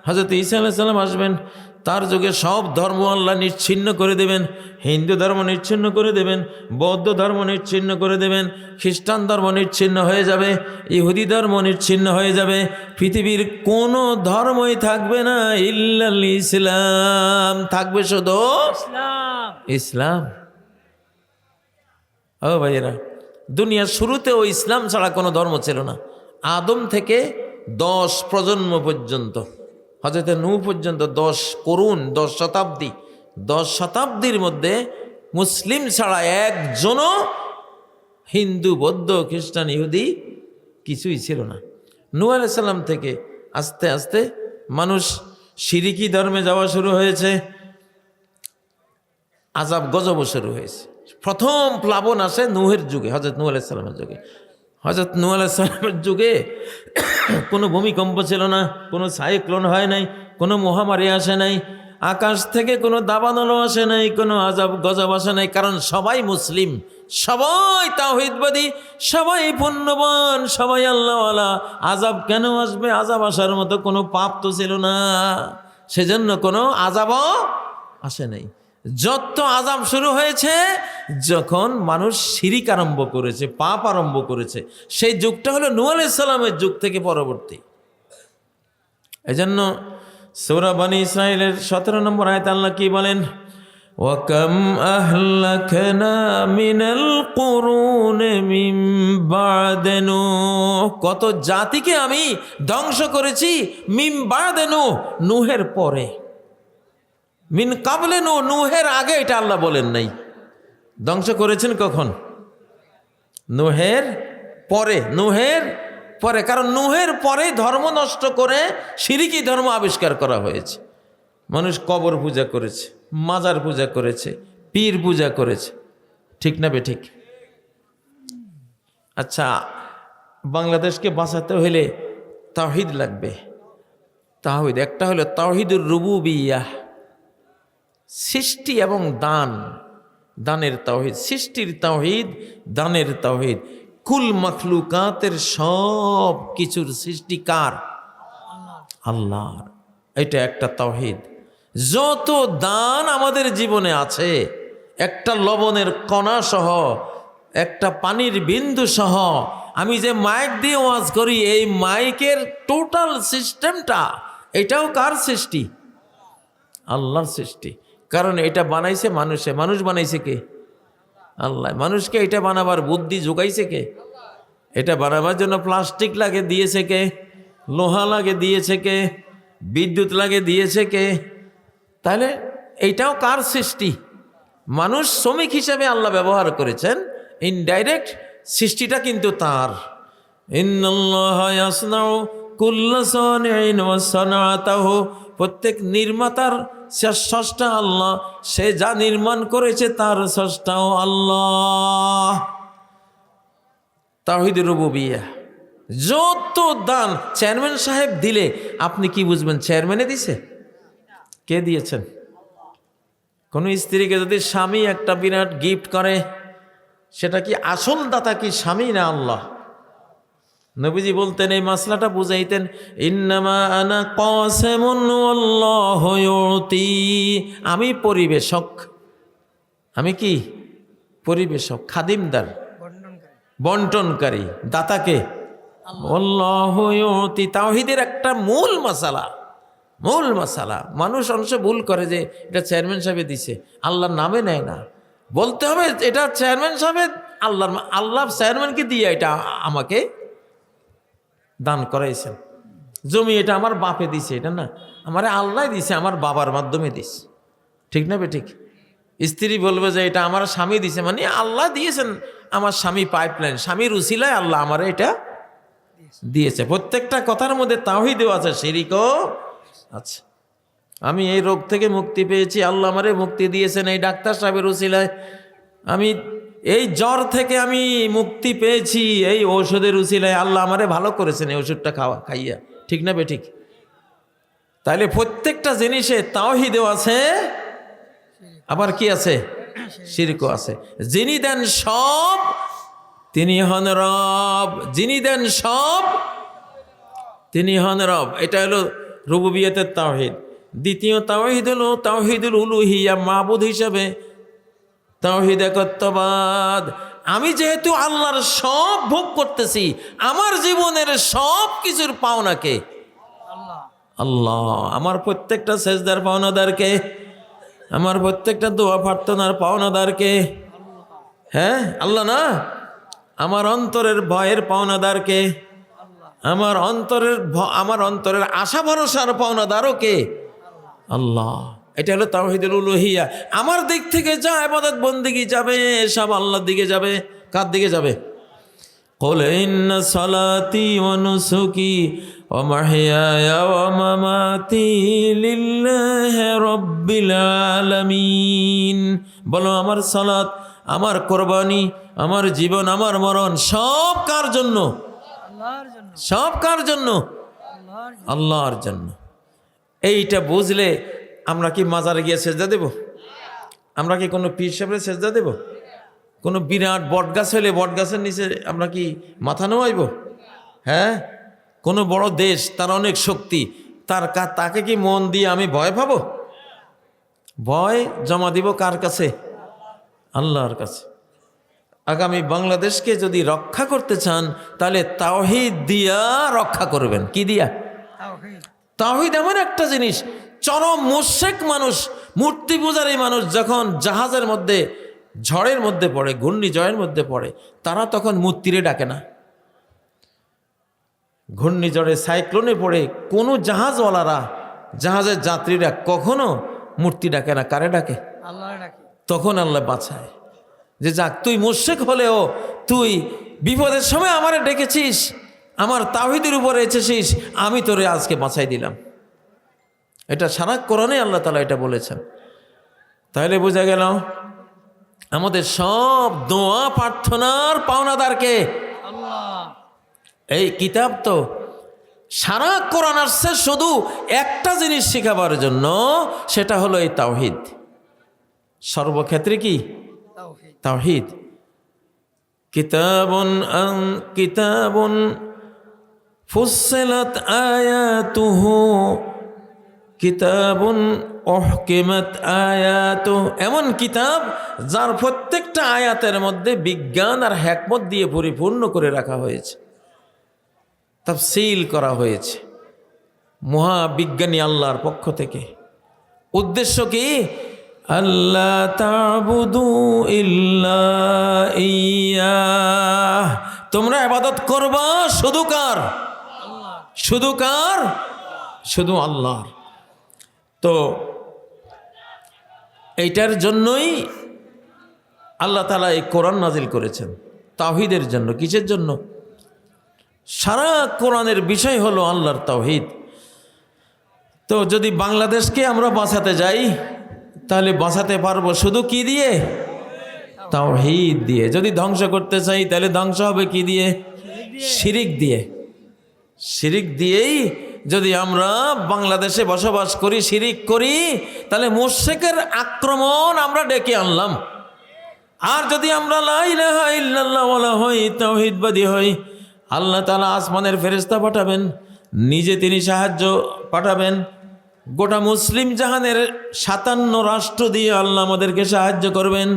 হযরত ঈসা আলাইহিস সালাম আসবেন, তার যুগে সব ধর্ম আল্লাহ নিচ্ছিন্ন করে দেবেন। হিন্দু ধর্ম নিচ্ছিন্ন করে দেবেন, বৌদ্ধ ধর্ম নিচ্ছিন্ন করে দেবেন, খ্রিস্টান ধর্ম নিচ্ছিন্ন হয়ে যাবে, ইহুদি ধর্ম নিচ্ছিন্ন হয়ে যাবে। পৃথিবীর কোনো ধর্মই থাকবে না ইল্লাল ইসলাম, থাকবে শুধু ইসলাম। ও ভাইয়েরা, দুনিয়ার শুরুতেও ইসলাম ছাড়া কোনো ধর্ম ছিল না। আদম থেকে 10 প্রজন্ম পর্যন্ত, হযরত নূহ পর্যন্ত 10 করুন, 10 শতাব্দী, 10 শতাব্দীর মধ্যে মুসলিম ছাড়া একজনও হিন্দু, বৌদ্ধ, খ্রিস্টান, ইহুদি কিছুই ছিল না। নূহ আলাইহিস সালাম থেকে আস্তে আস্তে মানুষ শিরিকি ধর্মে যাওয়া শুরু হয়েছে, আযাব গজব শুরু হয়েছে। প্রথম প্লাবন আসে নূহের যুগে, হযরত নূহ আলাইহিস সালামের যুগে। হযরত নূহ আলাইহিস সালামের যুগে কোনো ভূমিকম্প ছিল না, কোনো সাইক্লোন হয় নাই, কোনো মহামারী আসে নাই, আকাশ থেকে কোনো দাবানলও আসে নাই, কোনো আযাব গজব আসে নাই। কারণ সবাই মুসলিম, সবাই তাওহীদবাদী, সবাই পুণ্যবান, সবাই আল্লাহওয়ালা। আযাব কেন আসবে? আযাব আসার মতো কোনো পাপ তো ছিল না, সেজন্য কোনো আযাবও আসে নাই। যত আযাব শুরু হয়েছে যখন মানুষ শিরিক আরম্ভ করেছে, পাপ আরম্ভ করেছে, সেই যুগটা হলো নূহ আলাইহিস সালামের যুগ থেকে পরবর্তী। এজন্য সূরা বনী ইসরাঈলের 17 নম্বর আয়াতে আল্লাহ কি বলেন? ওয়াকাম আহলাকনা মিনাল কুরুনি মিন বা'দে নূহ, কত জাতিকে আমি ধ্বংস করেছি মিন বা'দে নূহ, নূহের পরে। মিন কাবলে নূহ, নূহের আগে এটা আল্লাহ বলেন নাই। ধ্বংস করেছেন কখন? নূহের পরে, নূহের পরে। কারণ নূহের পরে ধর্ম নষ্ট করে শিরকি ধর্ম আবিষ্কার করা হয়েছে। মানুষ কবর পূজা করেছে, মাজার পূজা করেছে, পীর পূজা করেছে। ঠিক না বে ঠিক? আচ্ছা, বাংলাদেশকে বাঁচাতে হলে তাওহীদ লাগবে। তাওহীদ একটা হলো তাওহীদুর রুবুবিয়্যাহ, সৃষ্টি এবং দান, দানের তাওহীদ, সৃষ্টির তাওহীদ, দানের তাওহীদ। কুল মাখলুকাতের সব কিছুর সৃষ্টিকার আল্লাহর, এটা একটা তাওহীদ। যত দান আমাদের জীবনে আছে, একটা লবণের কণা সহ, একটা পানির বিন্দু সহ, আমি যে মাইক দিয়ে ওয়াজ করি, এই মাইকের টোটাল সিস্টেমটা, এটাও কার সৃষ্টি? আল্লাহর সৃষ্টি। কারণ এটা বানাইছে মানুষে। মানুষ বানাইছে কে? আল্লাহ। মানুষকে এটা বানাবার বুদ্ধি যোগাইছে কে? এটা বানাবার জন্য প্লাস্টিক লাগে দিয়েছে কে? লোহা লাগে দিয়েছে কে? বিদ্যুৎ লাগে দিয়েছে কে? তাহলে এইটাও কার সৃষ্টি? মানুষ শ্রমিক হিসেবে আল্লাহ ব্যবহার করেছেন, ইনডাইরেক্ট সৃষ্টিটা কিন্তু তার। ইন্নাল্লাহা ইয়াসনাউ কুল্লা সানিইন ওয়া সানাতাহু, প্রত্যেক নির্মাতার স্রষ্টা আল্লাহ, সে যা নির্মাণ করেছে তার স্রষ্টাও আল্লাহ। তাওহীদুর রুবুবিয়্যাহ। যত দান চেয়ারম্যান সাহেব দিলে আপনি কি বুঝবেন চেয়ারম্যানে দিছে? কে দিয়েছেন? কোনো স্ত্রীকে যদি স্বামী একটা বিরাট গিফট করে, সেটা কি আসল দাতা কি স্বামী না আল্লাহ? নবীজি বলতেন, এই মাসলাটা বুঝাইতেন, ইন্নামা আনা কাসিমুন ওয়াল্লাহু ইউতি, আমি পরিবেশক। আমি কি? পরিবেশক, খাদিমদার, বন্টনকারী। দাতাকে আল্লাহু ইউতি। তাওহীদের একটা মূল মাসালা। মানুষ অংশ ভুল করে যে এটা চেয়ারম্যান সাহেব দিছে, আল্লাহর নামে নেয় না। বলতে হবে এটা চেয়ারম্যান সাহেব, আল্লাহ চেয়ারম্যানকে দিয়ে এটা আমাকে দান করাইছেন। জমি এটা আমার বাপে দিছে, এটা না, আমারে আল্লাহ দিছে, আমার বাবার মাধ্যমে দিছে। ঠিক না বে ঠিক? স্ত্রী বলবে যে এটা আমার স্বামী দিছে, মানে আল্লাহ দিয়েছেন, আমার স্বামী পাইপলাইন, স্বামীর উসিলায় আল্লাহ আমারে এটা দিয়েছে। প্রত্যেকটা কথার মধ্যে তাওহীদও আছে, শিরকও আছে। আমি এই রোগ থেকে মুক্তি পেয়েছি, আল্লাহ আমারে মুক্তি দিয়েছেন এই ডাক্তার সাহেবের উসিলায়। আমি এই জ্বর থেকে আমি মুক্তি পেয়েছি এই ঔষধের উসিলায়, আল্লাহ আমারে ভালো করেছেন এই ওষুধটা খাইয়া। ঠিক না বে ঠিক? তাইলে প্রত্যেকটা জিনিসে তাওহীদও আছে, আবার কি আছে? শিরকও আছে। যিনি দেন সব তিনি হন রব, যিনি দেন সব তিনি হন রব। এটা হলো রুবুবিয়তের তাওহীদ। দ্বিতীয় তাওহীদ হলো তাওহীদুল উলুহিয়া, মাবুদ হিসাবে তাওহীদ একত্ববাদ। আমি যেহেতু আল্লাহর সব ভোগ করতেছি, আমার জীবনের সব কিছুর পাওনাকে আল্লাহ। আমার প্রত্যেকটা সেজদার পাওনাদারকে, আমার প্রত্যেকটা দোয়া প্রার্থনার পাওনাদারকে, হ্যাঁ আল্লাহ না? আমার অন্তরের ভয়ের পাওনাদারকে, আমার অন্তরের আশা ভরসার পাওনাদারও কে? আল্লাহ। এটা হলো তাওহীদুল উলুহিয়া। আমার দিক থেকে যা ইবাদত বন্দেগী যাবে সব আল্লাহর দিকে যাবে। কার দিকে যাবে? কুল ইন্না সালাতি ওয়া নুসুকি ওয়া মাহইয়ায়া ওয়া মামাতি লিল্লাহি রাব্বিল আলামিন। বলো আমার সালাত, আমার কোরবানি, আমার জীবন, আমার মরণ সব কার জন্য? সব কার জন্য? আল্লাহর জন্য। এইটা বুঝলে আমরা কি মাজারে গিয়ে সেজদা দেব? আমরা কি কোনো পীর সাহেবের সেজদা দেব? কোনো বিরাট বটগাছ হলে বটগাছের নিচে আমরা কি মাথা নোয়াইব? হ্যাঁ? কোনো বড় দেশ, তার অনেক শক্তি, তাকে কি মন দিয়ে আমি ভয় পাবো? ভয় জমা দিব কার কাছে? আল্লাহর কাছে। আগামী বাংলাদেশকে যদি রক্ষা করতে চান তাহলে তাওহীদ দিয়া রক্ষা করবেন। কি দিয়া? তাওহীদ এমন একটা জিনিস, চরম মুশরিক মানুষ, মূর্তি পূজারী মানুষ যখন জাহাজের মধ্যে ঝড়ের মধ্যে পড়ে, ঘূর্ণিঝড়ের মধ্যে পড়ে, তারা তখন মূর্তিরে ডাকে না। ঘূর্ণিঝড়ে সাইক্লোনে পড়ে কোনো জাহাজওয়ালারা, জাহাজের যাত্রীরা কখনো মূর্তি ডাকে না। কারে ডাকে? আল্লাহ ডাকে। তখন আল্লাহ বাঁচায় যে যাক, তুই মুশরিক হলেও তুই বিপদের সময় আমারে ডেকেছিস, আমার তাওহীদের উপরে এসেছিস, আমি তোরে আজকে বাঁচাই দিলাম। এটা সারা কোরআনে আল্লাহ তাআলা এটা বলেছেন। তাহলে বোঝা গেল আমাদের সব দোয়া প্রার্থনার পাওনাদারকে আল্লাহ। এই কিতাব তো সারা কোরআন আসছে শুধু একটা জিনিস শেখাবার জন্য, সেটা হলো এই তাওহীদ। সর্বক্ষেত্রে কি? তাওহীদ। কিতাবুন ফুসসিলাত আয়াতুহু কিতাবুন উহকিমাত আয়াতুহু, এমন কিতাব যার প্রত্যেকটা আয়াতের মধ্যে বিজ্ঞান আর হিকমত দিয়ে পরিপূর্ণ করে রাখা হয়েছে, তাফসীল করা হয়েছে মহাবিজ্ঞানী আল্লাহর পক্ষ থেকে। উদ্দেশ্য কি? আল্লা তা'বুদু ইল্লা ইয়্যাহ, তোমরা ইবাদত করবা শুধু কার? শুধু কার? শুধু আল্লাহর। তো এইটার জন্যই আল্লাহ তাআলা এই কোরআন নাজিল করেছেন, তাওহীদের জন্য। কিসের জন্য? সারা কোরআনের বিষয় হলো আল্লাহর তাওহীদ। তো যদি বাংলাদেশকে আমরা বাঁচাতে যাই তাহলে বাঁচাতে পারবো শুধু কি দিয়ে? তাওহীদ দিয়ে। যদি ধ্বংস করতে চাই তাহলে ধ্বংস হবে কি দিয়ে? শিরিক দিয়ে। শিরিক দিয়েই যদি আমরা বাংলাদেশে বসবাস করি, শিরিক করি, তাহলে মুশরিকের আক্রমণ আমরা ডেকে আনলাম। আর যদি আমরা লা ইলাহা ইল্লাল্লাহ ওয়ালা হই, তাওহীদবাদী হই, আল্লাহ তাআলা আসমানের ফেরেশতা পাঠাবেন, নিজে তিনি সাহায্য পাঠাবেন। গোটা মুসলিম জাহানের 57 রাষ্ট্র দিয়ে আল্লাহ আমাদেরকে সাহায্য করবেন।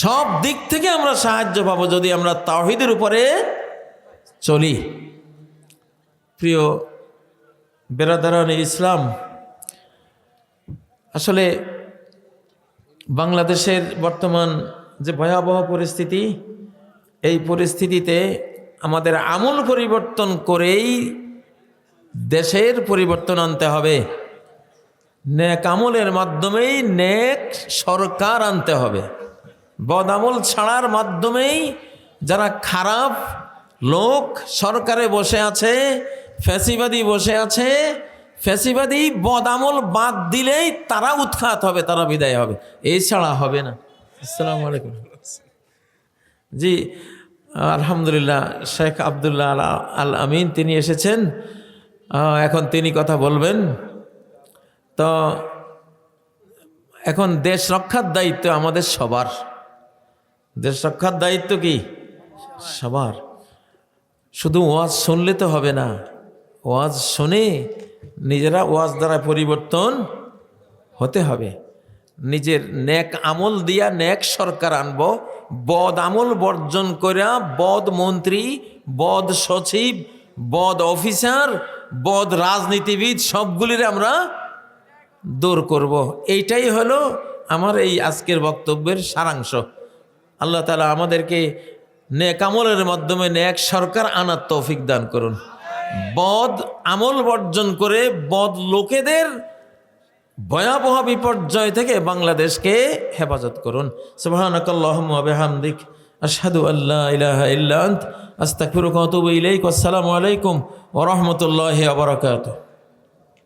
সব দিক থেকে আমরা সাহায্য পাবো যদি আমরা তাওহীদের উপরে চলি। প্রিয় বেরাদারানে ইসলাম, আসলে বাংলাদেশের বর্তমান যে ভয়াবহ পরিস্থিতি, এই পরিস্থিতিতে আমাদের আমূল পরিবর্তন করেই দেশের পরিবর্তন আনতে হবে। নেক আমলের মাধ্যমেই নেক সরকার আনতে হবে। বদ আমল ছাড়ার মাধ্যমেই যারা খারাপ লোক সরকারে বসে আছে, ফ্যাসিবাদী বসে আছে, ফ্যাসিবাদী বদ আমল বাদ দিলেই তারা উৎখাত হবে, তারা বিদায় হবে, এই ছাড়া হবে না। আসসালামু আলাইকুম। জি, আলহামদুলিল্লাহ, শেখ আব্দুল্লাহ আল আমিন তিনি এসেছেন, এখন তিনি কথা বলবেন। তো এখন দেশ রক্ষার দায়িত্ব আমাদের সবার। দেশ রক্ষার দায়িত্ব কি? সবার। শুধু ওয়াজ শুনলে তো হবে না, ওয়াজ শুনে নিজেরা ওয়াজ দ্বারা পরিবর্তন হতে হবে। নিজের নেক আমল দিয়া নেক সরকার আনবো, বদ আমল বর্জন করিয়া বদ মন্ত্রী, বদ সচিব, বদ অফিসার, বদ রাজনীতিবিদ সবগুলির আমরা দূর করব। এইটাই হলো আমার এই আজকের বক্তব্যের সারাংশ। আল্লাহ তাআলা আমাদেরকে নেক আমলের মাধ্যমে নেক সরকার আনার তৌফিক দান করুন। বদ আমল বর্জন করে বদ লোকেদের ভয়াবহ বিপর্যয় থেকে বাংলাদেশকে হেফাজত করুন। সুবহানাকাল্লাহুম্মা ওয়া বিহামদিক, আশহাদু আল্লা ইলাহা ইল্লা আনতা, আস্তাগফিরুকা ওয়া আতুবু ইলাইক। আসসালামু আলাইকুম ওয়া রাহমাতুল্লাহি ওয়া বারাকাতুহু।